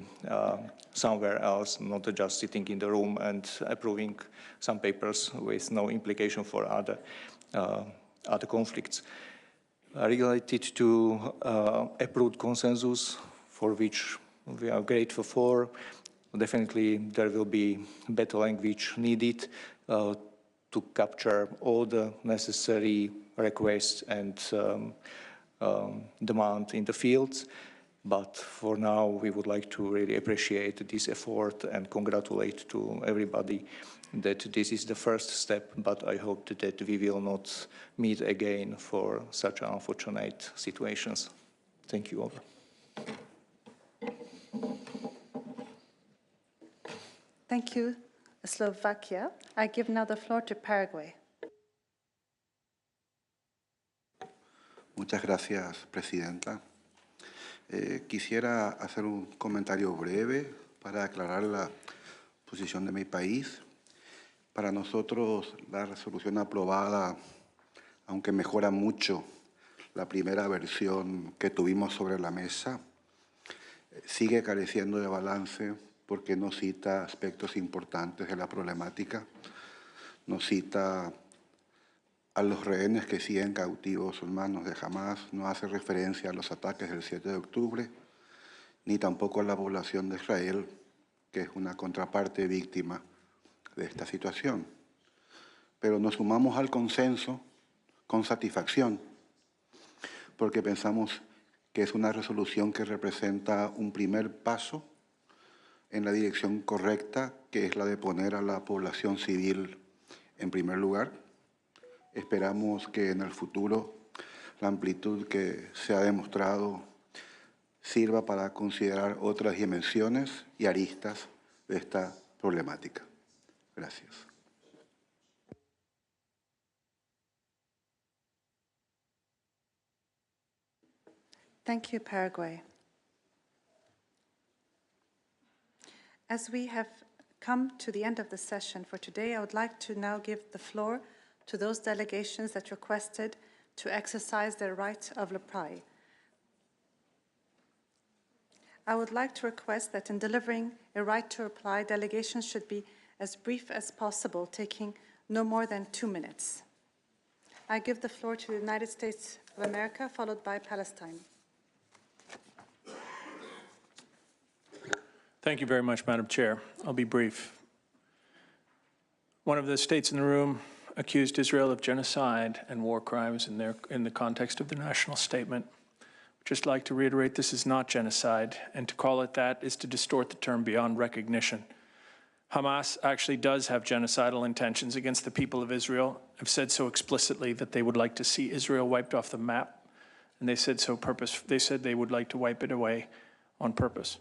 somewhere else, not just sitting in the room and approving some papers with no implication for other conflicts. Related to approved consensus, for which we are grateful for, definitely there will be better language needed to capture all the necessary requests and demand in the fields. But for now, we would like to really appreciate this effort and congratulate to everybody that this is the first step, but I hope that we will not meet again for such unfortunate situations. Thank you all. Thank you, Slovakia. I give now the floor to Paraguay. Muchas gracias, Presidenta. Quisiera hacer un comentario breve para aclarar la posición de mi país. Para nosotros, la resolución aprobada, aunque mejora mucho la primera versión que tuvimos sobre la mesa, sigue careciendo de balance porque no cita aspectos importantes de la problemática, no cita a los rehenes que siguen cautivos en manos de Hamas, no hace referencia a los ataques del 7 de octubre, ni tampoco a la población de Israel, que es una contraparte víctima de esta situación. Pero nos sumamos al consenso con satisfacción, porque pensamos que es una resolución que representa un primer paso en la dirección correcta, que es la de poner a la población civil en primer lugar. Esperamos que en el futuro la amplitud que se ha demostrado sirva para considerar otras dimensiones y aristas de esta problemática. Gracias. Thank you, Paraguay. As we have come to the end of the session for today, I would like to now give the floor to those delegations that requested to exercise their right of reply. I would like to request that in delivering a right to reply, delegations should be as brief as possible, taking no more than 2 minutes. I give the floor to the United States of America, followed by Palestine. Thank you very much, Madam Chair. I'll be brief. One of the states in the room accused Israel of genocide and war crimes in the context of the national statement. I'd just like to reiterate this is not genocide, and to call it that is to distort the term beyond recognition. Hamas actually does have genocidal intentions against the people of Israel. I've said so explicitly that they would like to see Israel wiped off the map, and they said they would like to wipe it away on purpose.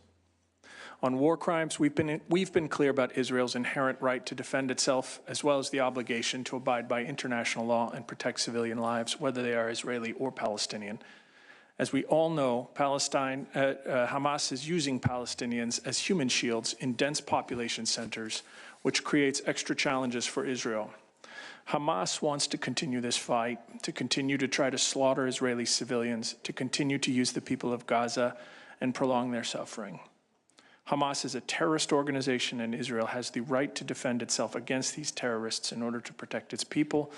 On war crimes, we've been clear about Israel's inherent right to defend itself, as well as the obligation to abide by international law and protect civilian lives, whether they are Israeli or Palestinian. As we all know, Hamas is using Palestinians as human shields in dense population centers, which creates extra challenges for Israel. Hamas wants to continue this fight, to continue to try to slaughter Israeli civilians, to continue to use the people of Gaza and prolong their suffering. Hamas is a terrorist organization, and Israel has the right to defend itself against these terrorists in order to protect its people,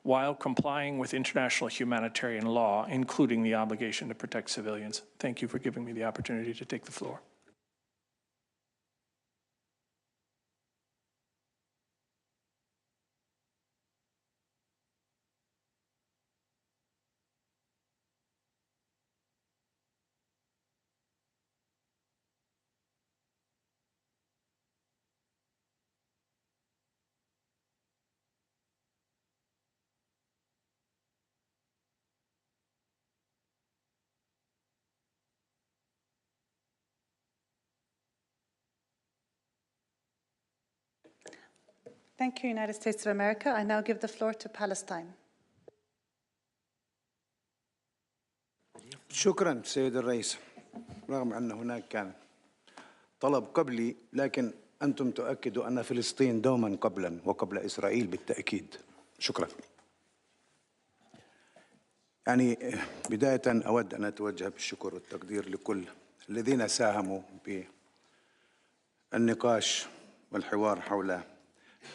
while complying with international humanitarian law, including the obligation to protect civilians. Thank you for giving me the opportunity to take the floor. Thank you, United States of America. I now give the floor to Palestine. شكرا سيد الرئيس. رغم أن هناك كان طلب قبلي، لكن أنتم تؤكدوا أن فلسطين دوما قبلا وقبل إسرائيل بالتأكيد. شكرا. يعني بداية أود أن أتوجه بالشكر والتقدير لكل الذين ساهموا بالنقاش والحوار حول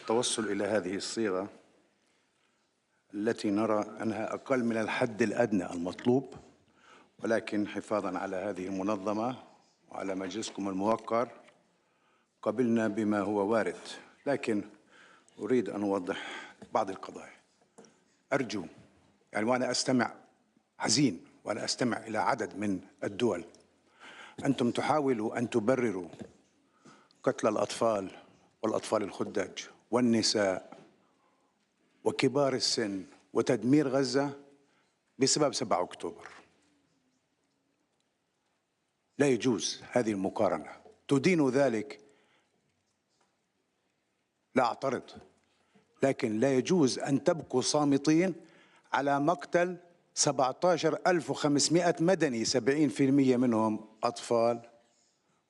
التوصل إلى هذه الصيغة التي نرى أنها أقل من الحد الأدنى المطلوب، ولكن حفاظاً على هذه المنظمة وعلى مجلسكم الموقر قبلنا بما هو وارد. لكن أريد أن أوضح بعض القضايا. أرجو يعني وأنا أستمع حزين وأنا أستمع إلى عدد من الدول، أنتم تحاولوا أن تبرروا قتل الأطفال والأطفال الخدج والنساء وكبار السن وتدمير غزة بسبب 7 أكتوبر. لا يجوز هذه المقارنة. تدين ذلك، لا أعترض، لكن لا يجوز أن تبقوا صامتين على مقتل 17,500 مدني، 70% منهم أطفال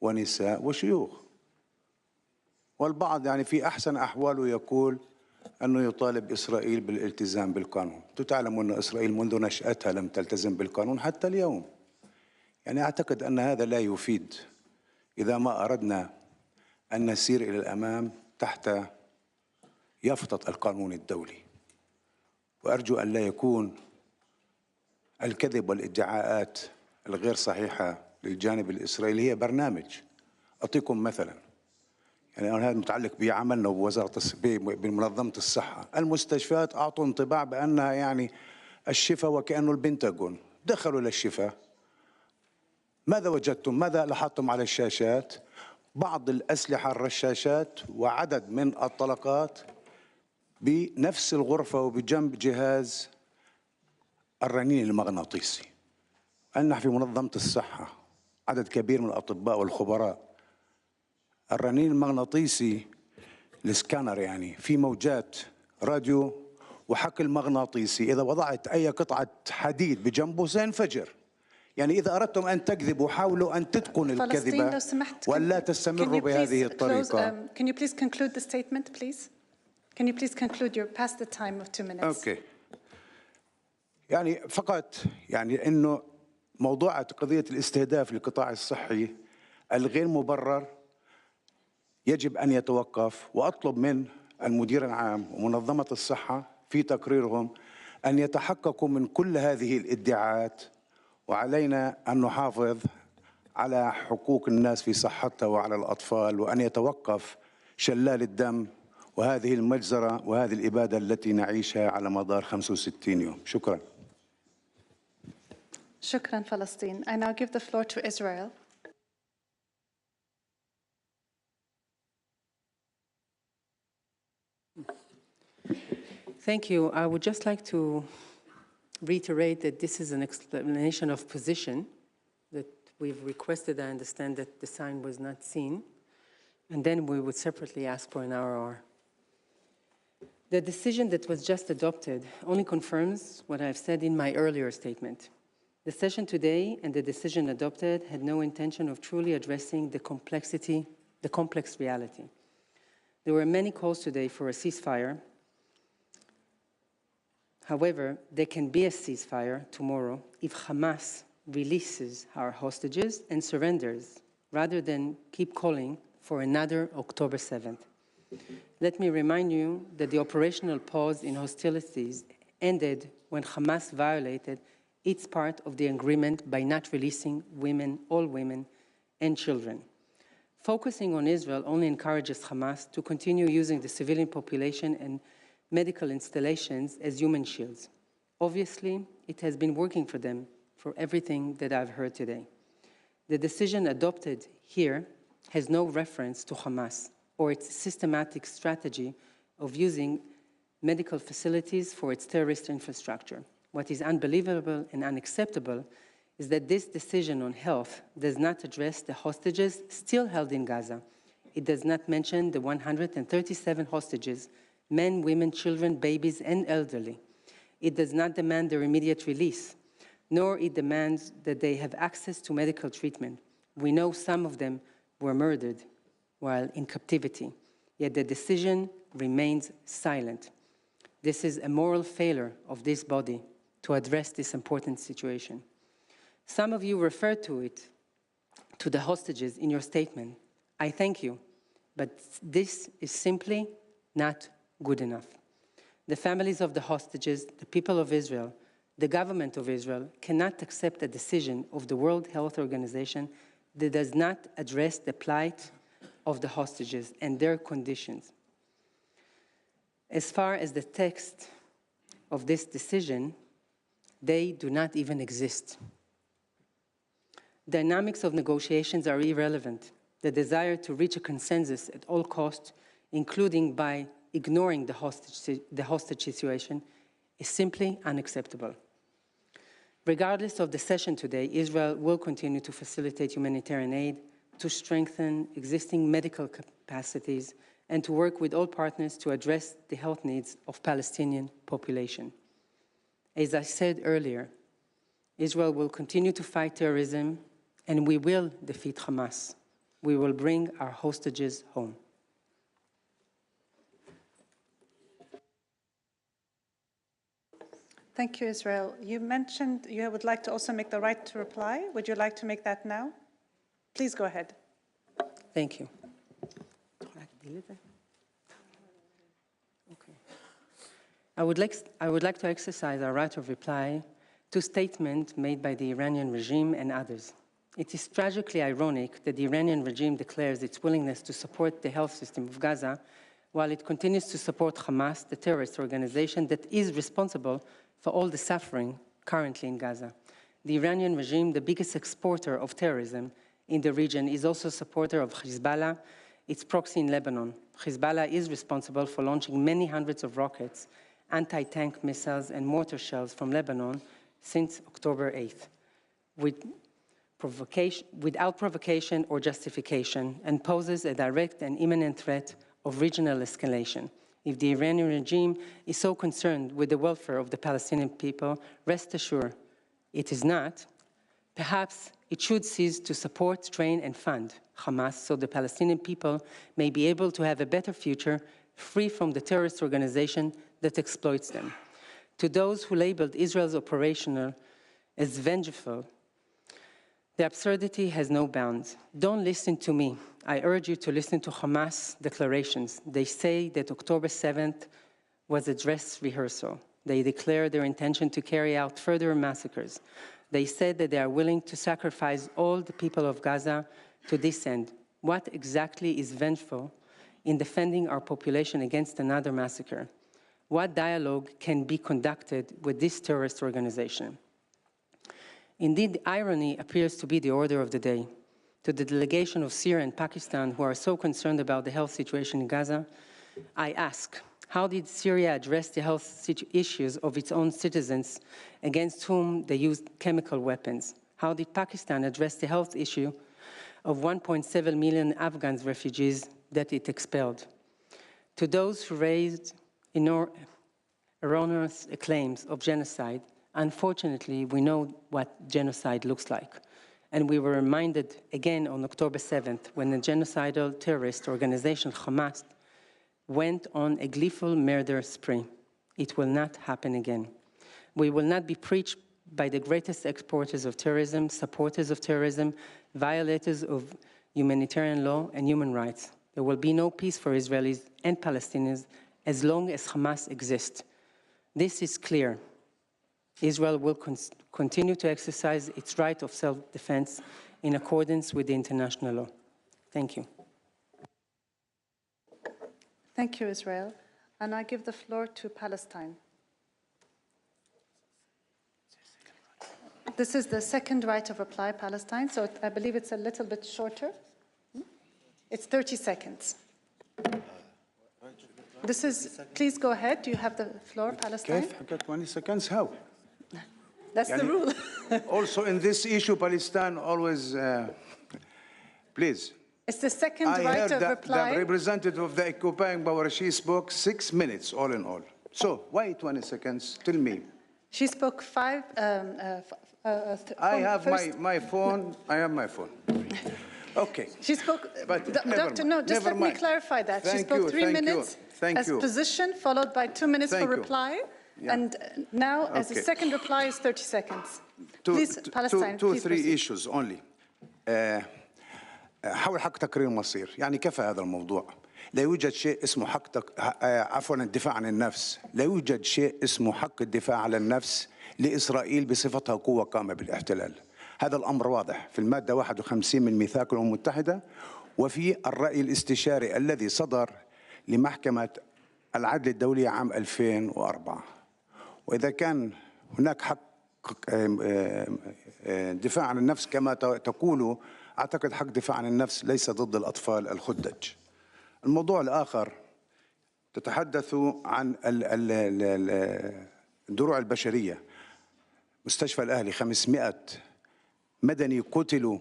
ونساء وشيوخ. والبعض يعني في أحسن أحواله يقول أنه يطالب إسرائيل بالالتزام بالقانون. تعلمون أن إسرائيل منذ نشأتها لم تلتزم بالقانون حتى اليوم. يعني أعتقد أن هذا لا يفيد إذا ما أردنا أن نسير إلى الأمام تحت يافطة القانون الدولي. وأرجو أن لا يكون الكذب والادعاءات الغير صحيحة للجانب الإسرائيلي هي برنامج. أعطيكم مثلا، يعني هذا متعلق بعملنا بمنظمة الصحة. المستشفيات أعطوا انطباع بأنها يعني الشفاء وكأنه البنتاغون. دخلوا للشفاء، ماذا وجدتم؟ ماذا لاحظتم على الشاشات؟ بعض الأسلحة الرشاشات وعدد من الطلقات بنفس الغرفة وبجنب جهاز الرنين المغناطيسي. أننا في منظمة الصحة عدد كبير من الأطباء والخبراء، الرنين المغناطيسي السكانر يعني في موجات راديو وحقل مغناطيسي، إذا وضعت أي قطعة حديد بجنبه سينفجر. يعني إذا أردتم أن تكذبوا حاولوا أن تتقنوا الكذبة ولا تستمروا بهذه الطريقة. Can you please conclude the statement, please? Can you please conclude? You're past the time of 2 minutes. Okay. يعني فقط يعني إنه موضوع قضية الاستهداف للقطاع الصحي الغير مبرر يجب أن يتوقف. وأطلب من المدير العام ومنظمة الصحة في تقريرهم أن يتحققوا من كل هذه الادعاءات، وعلينا أن نحافظ على حقوق الناس في صحتها وعلى الأطفال، وأن يتوقف شلال الدم وهذه المجزرة وهذه الإبادة التي نعيشها على مدار 65 يوم. شكرا. شكرا فلسطين. I now give the floor to Israel. Thank you. I would just like to reiterate that this is an explanation of position that we've requested, I understand, that the sign was not seen, and then we would separately ask for an RR. The decision that was just adopted only confirms what I've said in my earlier statement. The session today and the decision adopted had no intention of truly addressing the complex reality. There were many calls today for a ceasefire. However, there can be a ceasefire tomorrow if Hamas releases our hostages and surrenders, rather than keep calling for another October 7th. Let me remind you that the operational pause in hostilities ended when Hamas violated its part of the agreement by not releasing women, all women, and children. Focusing on Israel only encourages Hamas to continue using the civilian population and medical installations as human shields. Obviously, it has been working for them for everything that I've heard today. The decision adopted here has no reference to Hamas or its systematic strategy of using medical facilities for its terrorist infrastructure. What is unbelievable and unacceptable is that this decision on health does not address the hostages still held in Gaza. It does not mention the 137 hostages, men, women, children, babies, and elderly. It does not demand their immediate release, nor it demands that they have access to medical treatment. We know some of them were murdered while in captivity, yet the decision remains silent. This is a moral failure of this body to address this important situation. Some of you referred to the hostages in your statement. I thank you, but this is simply not good enough. The families of the hostages, the people of Israel, the government of Israel cannot accept a decision of the World Health Organization that does not address the plight of the hostages and their conditions. As far as the text of this decision, they do not even exist. Dynamics of negotiations are irrelevant. The desire to reach a consensus at all costs, including by ignoring the hostage situation, is simply unacceptable. Regardless of the session today, Israel will continue to facilitate humanitarian aid, to strengthen existing medical capacities, and to work with all partners to address the health needs of Palestinian population. As I said earlier, Israel will continue to fight terrorism, and we will defeat Hamas. We will bring our hostages home. Thank you, Israel. You mentioned you would like to also make the right to reply. Would you like to make that now? Please go ahead. Thank you. Okay. I would like to exercise our right of reply to statements made by the Iranian regime and others. It is tragically ironic that the Iranian regime declares its willingness to support the health system of Gaza while it continues to support Hamas, the terrorist organization that is responsible for all the suffering currently in Gaza. The Iranian regime, the biggest exporter of terrorism in the region, is also a supporter of Hezbollah, its proxy in Lebanon. Hezbollah is responsible for launching many hundreds of rockets, anti-tank missiles, and mortar shells from Lebanon since October 8th, without provocation or justification, and poses a direct and imminent threat of regional escalation. If the Iranian regime is so concerned with the welfare of the Palestinian people, rest assured it is not. Perhaps it should cease to support, train, and fund Hamas so the Palestinian people may be able to have a better future free from the terrorist organization that exploits them. To those who labeled Israel's operation as vengeful, the absurdity has no bounds. Don't listen to me. I urge you to listen to Hamas declarations. They say that October 7th was a dress rehearsal. They declare their intention to carry out further massacres. They said that they are willing to sacrifice all the people of Gaza to this end. What exactly is vengeful in defending our population against another massacre? What dialogue can be conducted with this terrorist organization? Indeed, the irony appears to be the order of the day. To the delegation of Syria and Pakistan who are so concerned about the health situation in Gaza, I ask, how did Syria address the health issues of its own citizens against whom they used chemical weapons? How did Pakistan address the health issue of 1.7 million Afghan refugees that it expelled? To those who raised erroneous claims of genocide, unfortunately, we know what genocide looks like. And we were reminded again on October 7th when the genocidal terrorist organization Hamas went on a gleeful murder spree. It will not happen again. We will not be preached by the greatest exporters of terrorism, supporters of terrorism, violators of humanitarian law and human rights. There will be no peace for Israelis and Palestinians as long as Hamas exists. This is clear. Israel will continue to exercise its right of self-defense in accordance with the international law. Thank you. Thank you, Israel. And I give the floor to Palestine. This is the second right of reply, Palestine, so I believe it's a little bit shorter. It's 30 seconds. This is, please go ahead. You have the floor, Palestine. كيف حكى 20 seconds? How? That's the rule. Also in this issue, Palestine always, please. It's the second I right heard of that reply. the representative of the occupying power, she spoke 6 minutes all in all. So why 20 seconds? Tell me. She spoke five. I have my phone. I have my phone. Okay. She spoke, but Doctor, no, just let me clarify that. She spoke 3 minutes as position, followed by 2 minutes for reply. Yeah. And now, as a second reply, is 30 seconds. Please, Palestine, two, please three proceed. issues only. حول حق تقرير المصير، يعني كفى هذا الموضوع. لا يوجد شيء اسمه حق عفوا الدفاع عن النفس، لا يوجد شيء اسمه حق الدفاع عن النفس لإسرائيل بصفتها قوة قامة بالاحتلال. هذا الأمر واضح في المادة 51 من ميثاق الأمم المتحدة وفي الرأي الاستشاري الذي صدر لمحكمة العدل الدولية عام 2004. وإذا كان هناك حق دفاع عن النفس كما تقول، أعتقد حق دفاع عن النفس ليس ضد الأطفال الخدج. الموضوع الآخر تتحدث عن الدروع البشرية. مستشفى الأهلي 500 مدني قتلوا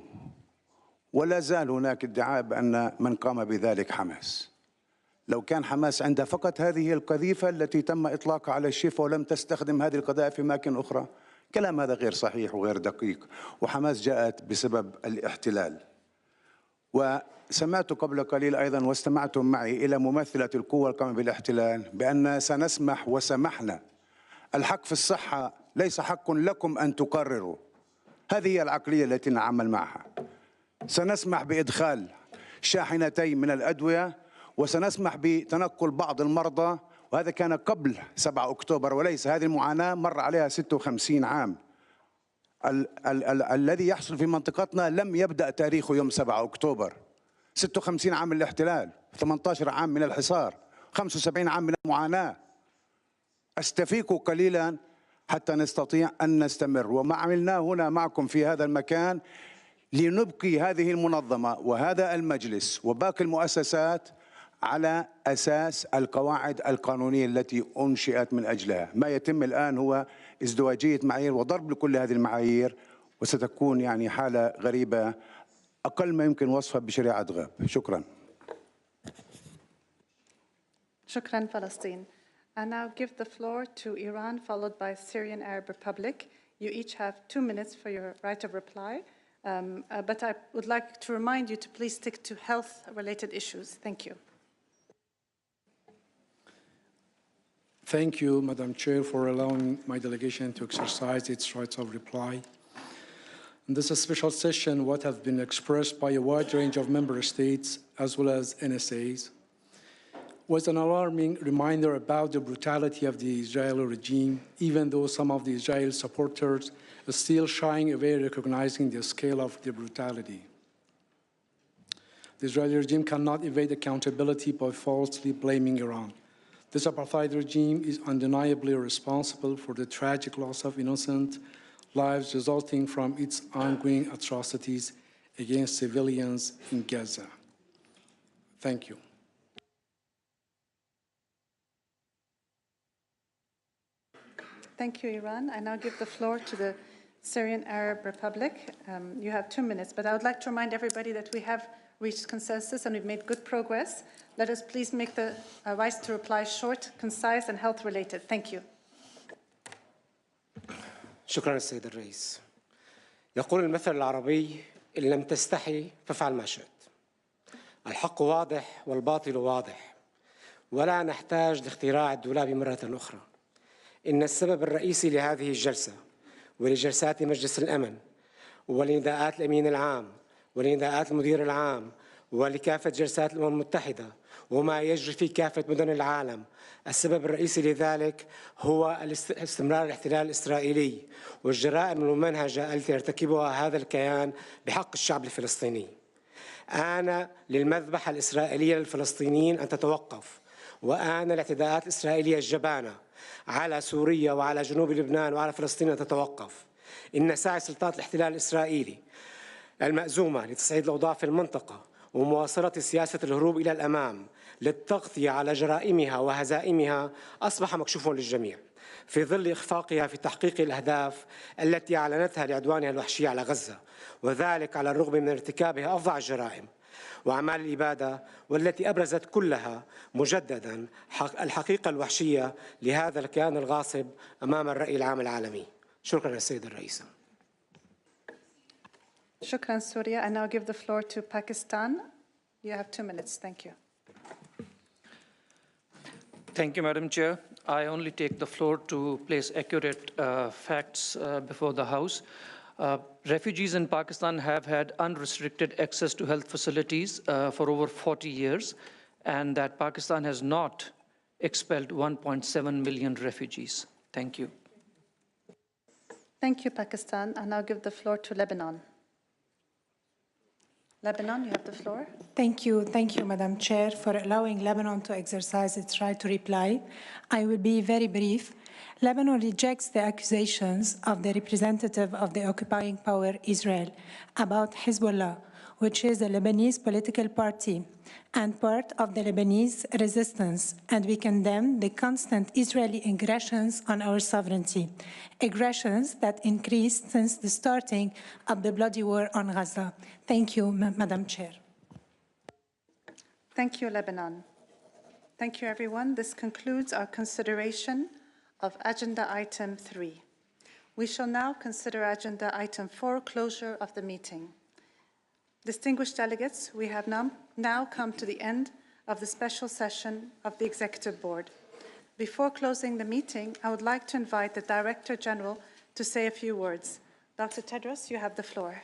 ولا زال هناك ادعاء بأن من قام بذلك حماس. لو كان حماس عندها فقط هذه القذيفة التي تم إطلاقها على الشفا ولم تستخدم هذه القذائف في أماكن أخرى، كلام هذا غير صحيح وغير دقيق، وحماس جاءت بسبب الاحتلال. وسمعت قبل قليل أيضا واستمعتم معي إلى ممثلة القوى القائمة بالاحتلال بأن سنسمح وسمحنا. الحق في الصحة ليس حق لكم أن تقرروا. هذه هي العقلية التي نعمل معها. سنسمح بإدخال شاحنتين من الأدوية وسنسمح بتنقل بعض المرضى، وهذا كان قبل 7 أكتوبر وليس هذه المعاناة مر عليها 56 عام. الذي يحصل في منطقتنا لم يبدأ تاريخه يوم 7 أكتوبر. 56 عام من الاحتلال، 18 عام من الحصار، 75 عام من المعاناة. استفيقوا قليلا حتى نستطيع أن نستمر، وما عملناه هنا معكم في هذا المكان لنبقي هذه المنظمة وهذا المجلس وباقي المؤسسات على أساس القواعد القانونية التي أنشئت من أجلها. ما يتم الآن هو ازدواجية معايير وضرب لكل هذه المعايير، وستكون يعني حالة غريبة أقل ما يمكن وصفها بشريعة غاب. شكرا. شكرا فلسطين. I now give the floor to Iran, followed by Syrian Arab Republic. You each have 2 minutes for your right of reply, but I would like to remind you to please stick to health-related issues. Thank you. Thank you, Madam Chair, for allowing my delegation to exercise its rights of reply. In this special session, what have been expressed by a wide range of member states as well as NSAs was an alarming reminder about the brutality of the Israeli regime, even though some of the Israeli supporters are still shying away recognizing the scale of the brutality. The Israeli regime cannot evade accountability by falsely blaming Iran. This apartheid regime is undeniably responsible for the tragic loss of innocent lives resulting from its ongoing atrocities against civilians in Gaza. Thank you. Thank you, Iran. I now give the floor to the Syrian Arab Republic. You have 2 minutes, but I would like to remind everybody that we have reached consensus and we've made good progress. Let us please make the right to reply short, concise, and health-related. Thank you. شكرا السيد الرئيس. يقول المثل العربي: إن لم تستحي فافعل ما شئت. الحق واضح والباطل واضح، ولا نحتاج لاختراع الدولاب مرة أخرى. إن السبب الرئيسي لهذه الجلسة ولجلسات مجلس الأمن ولنداءات الأمين العام ولنداءات المدير العام ولكافة جلسات الأمم المتحدة وما يجري في كافة مدن العالم، السبب الرئيسي لذلك هو استمرار الاحتلال الإسرائيلي والجرائم الممنهجة التي يرتكبها هذا الكيان بحق الشعب الفلسطيني. آن للمذبحة الإسرائيلية للفلسطينيين أن تتوقف، وآن الاعتداءات الإسرائيلية الجبانة على سوريا وعلى جنوب لبنان وعلى فلسطين أن تتوقف. إن سعي سلطات الاحتلال الإسرائيلي المأزومة لتصعيد الأوضاع في المنطقة ومواصلة سياسة الهروب إلى الأمام للتغطية على جرائمها وهزائمها أصبح مكشوف للجميع في ظل إخفاقها في تحقيق الأهداف التي أعلنتها لعدوانها الوحشي على غزة، وذلك على الرغم من ارتكابها أفظع الجرائم وأعمال الإبادة، والتي أبرزت كلها مجددا الحقيقة الوحشية لهذا الكيان الغاصب أمام الرأي العام العالمي. شكرا السيد الرئيس. Shukran, Surya. I now give the floor to Pakistan. You have 2 minutes. Thank you. Thank you, Madam Chair. I only take the floor to place accurate facts before the House. Refugees in Pakistan have had unrestricted access to health facilities for over 40 years, and that Pakistan has not expelled 1.7 million refugees. Thank you. Thank you, Pakistan. I now give the floor to Lebanon. Lebanon, you have the floor. Thank you, Madam Chair, for allowing Lebanon to exercise its right to reply. I will be very brief. Lebanon rejects the accusations of the representative of the occupying power, Israel, about Hezbollah, which is a Lebanese political party and part of the Lebanese resistance, and we condemn the constant Israeli aggressions on our sovereignty, aggressions that increased since the starting of the bloody war on Gaza. Thank you, Madam Chair. Thank you, Lebanon. Thank you, everyone. This concludes our consideration of Agenda Item 3. We shall now consider Agenda Item 4, closure of the meeting. Distinguished delegates, we have now come to the end of the special session of the Executive Board. Before closing the meeting, I would like to invite the Director General to say a few words. Dr. Tedros, you have the floor.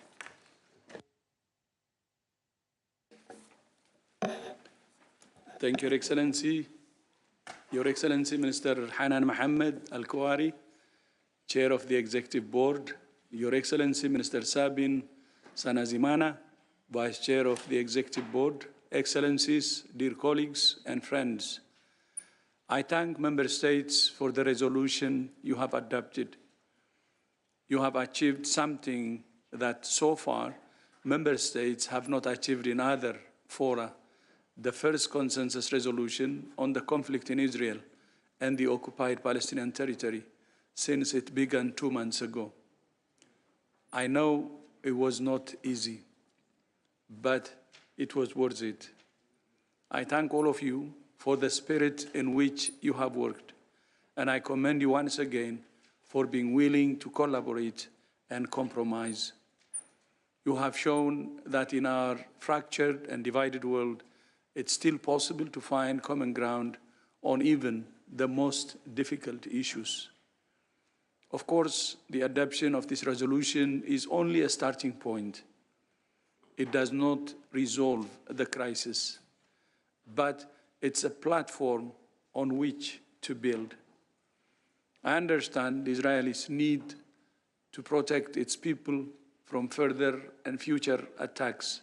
Thank you, Your Excellency. Your Excellency, Minister Hanan Mohammed Al-Kuwari, Chair of the Executive Board. Your Excellency, Minister Sabin Sanazimana, Vice Chair of the Executive Board. Excellencies, dear colleagues and friends, I thank Member States for the resolution you have adopted. You have achieved something that so far Member States have not achieved in other fora. The first consensus resolution on the conflict in Israel and the occupied Palestinian territory since it began 2 months ago. I know it was not easy, but it was worth it. I thank all of you for the spirit in which you have worked, and I commend you once again for being willing to collaborate and compromise. You have shown that in our fractured and divided world, it's still possible to find common ground on even the most difficult issues. Of course, the adoption of this resolution is only a starting point. It does not resolve the crisis, but it's a platform on which to build. I understand the Israelis need to protect its people from further and future attacks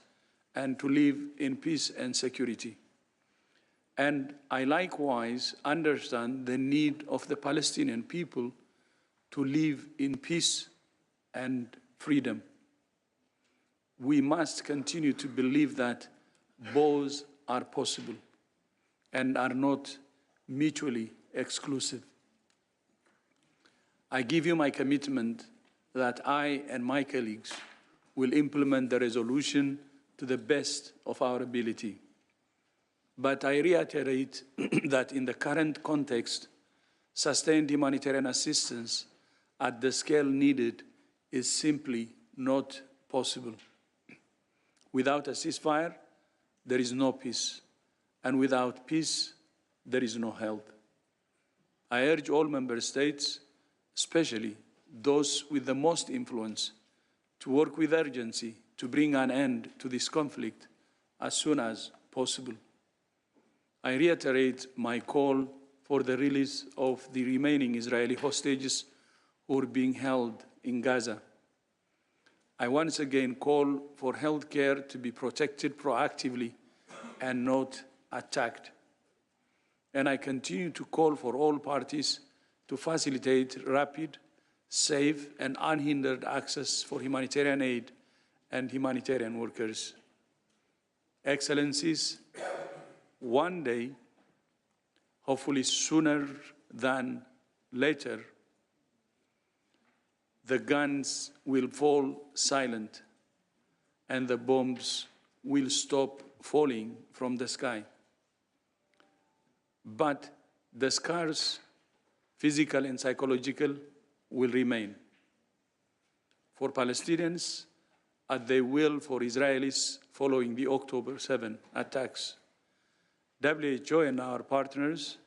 and to live in peace and security. And I likewise understand the need of the Palestinian people to live in peace and freedom. We must continue to believe that both are possible and are not mutually exclusive. I give you my commitment that I and my colleagues will implement the resolution to the best of our ability. But I reiterate that in the current context, sustained humanitarian assistance at the scale needed is simply not possible. Without a ceasefire, there is no peace, and without peace, there is no health. I urge all member states, especially those with the most influence, to work with urgency to bring an end to this conflict as soon as possible. I reiterate my call for the release of the remaining Israeli hostages who are being held in Gaza. I once again call for health care to be protected proactively and not attacked. And I continue to call for all parties to facilitate rapid, safe, and unhindered access for humanitarian aid and humanitarian workers. Excellencies, one day, hopefully sooner than later, the guns will fall silent and the bombs will stop falling from the sky. But the scars, physical and psychological, will remain. For Palestinians, as they will for Israelis following the October 7 attacks. WHO and our partners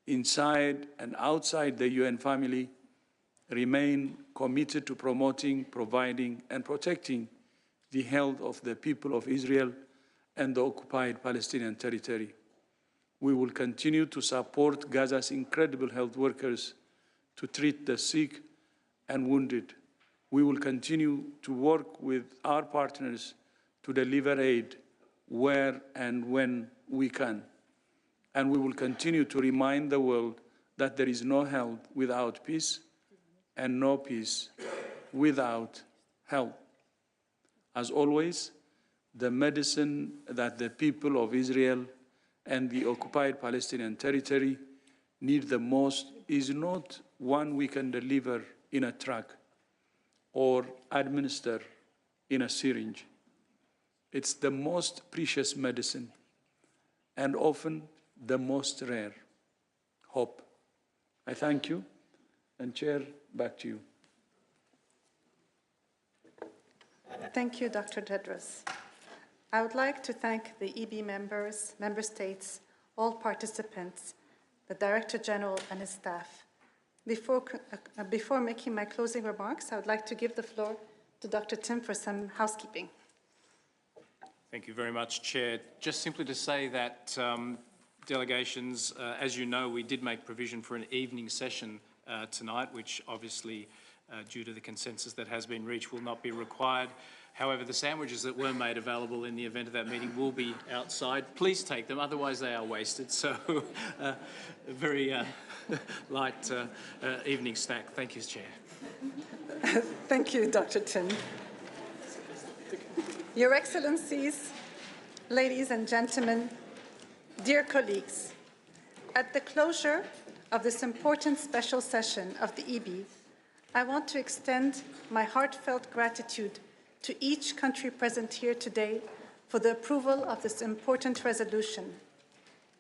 inside and outside the UN family remain committed to promoting, providing, and protecting the health of the people of Israel and the occupied Palestinian territory. We will continue to support Gaza's incredible health workers to treat the sick and wounded. We will continue to work with our partners to deliver aid where and when we can. And we will continue to remind the world that there is no health without peace and no peace without health. As always, the medicine that the people of Israel and the occupied Palestinian territory need the most is not one we can deliver in a truck or administer in a syringe. It's the most precious medicine and often the most rare, hope. I thank you, and Chair, back to you. Thank you, Dr. Tedros. I would like to thank the EB members, member states, all participants, the Director General and his staff. Before making my closing remarks, I would like to give the floor to Dr. Tim for some housekeeping. Thank you very much, Chair. Just simply to say that delegations, as you know, we did make provision for an evening session tonight, which obviously, due to the consensus that has been reached, will not be required. However, the sandwiches that were made available in the event of that meeting will be outside. Please take them, otherwise they are wasted. So, a very light evening snack. Thank you, Chair. Thank you, Dr. Tin. Your Excellencies, ladies and gentlemen, dear colleagues, at the closure of this important special session of the EB, I want to extend my heartfelt gratitude to each country present here today for the approval of this important resolution.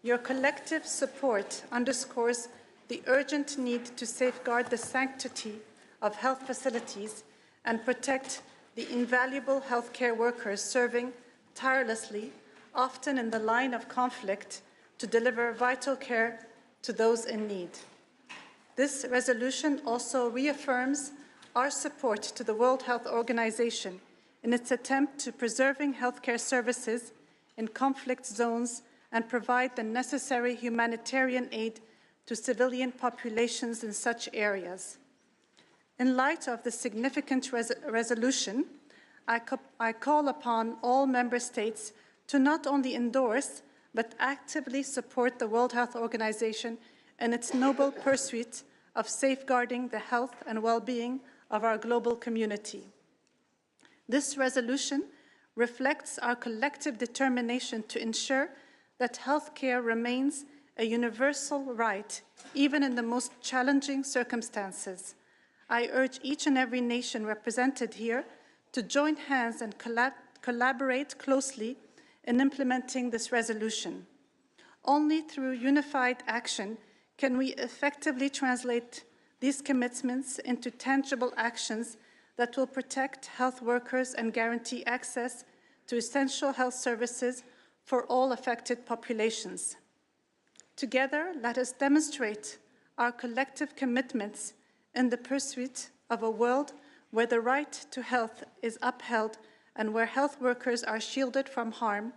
Your collective support underscores the urgent need to safeguard the sanctity of health facilities and protect the invaluable healthcare workers serving tirelessly, often in the line of conflict, to deliver vital care to those in need. This resolution also reaffirms our support to the World Health Organization in its attempt to preserving healthcare services in conflict zones and provide the necessary humanitarian aid to civilian populations in such areas. In light of the significant resolution, I call upon all member states to not only endorse, but actively support the World Health Organization in its noble pursuit of safeguarding the health and well-being of our global community. This resolution reflects our collective determination to ensure that healthcare remains a universal right, even in the most challenging circumstances. I urge each and every nation represented here to join hands and collaborate closely in implementing this resolution. Only through unified action can we effectively translate these commitments into tangible actions that will protect health workers and guarantee access to essential health services for all affected populations. Together, let us demonstrate our collective commitments in the pursuit of a world where the right to health is upheld and where health workers are shielded from harm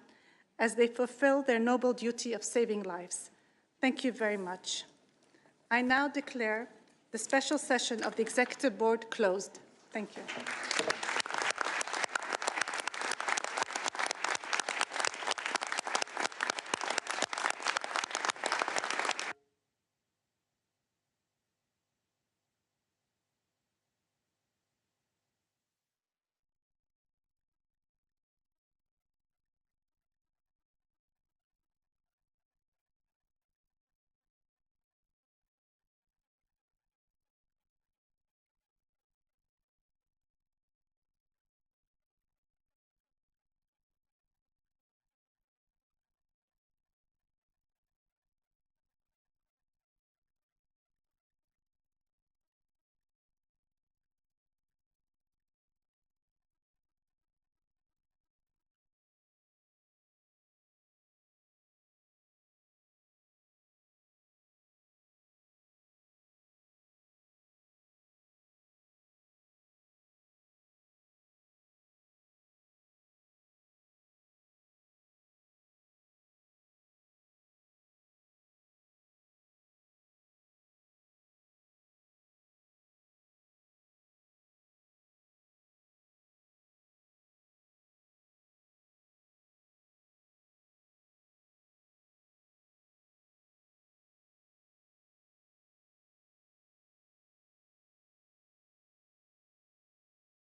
as they fulfill their noble duty of saving lives. Thank you very much. I now declare the special session of the Executive Board closed. Thank you.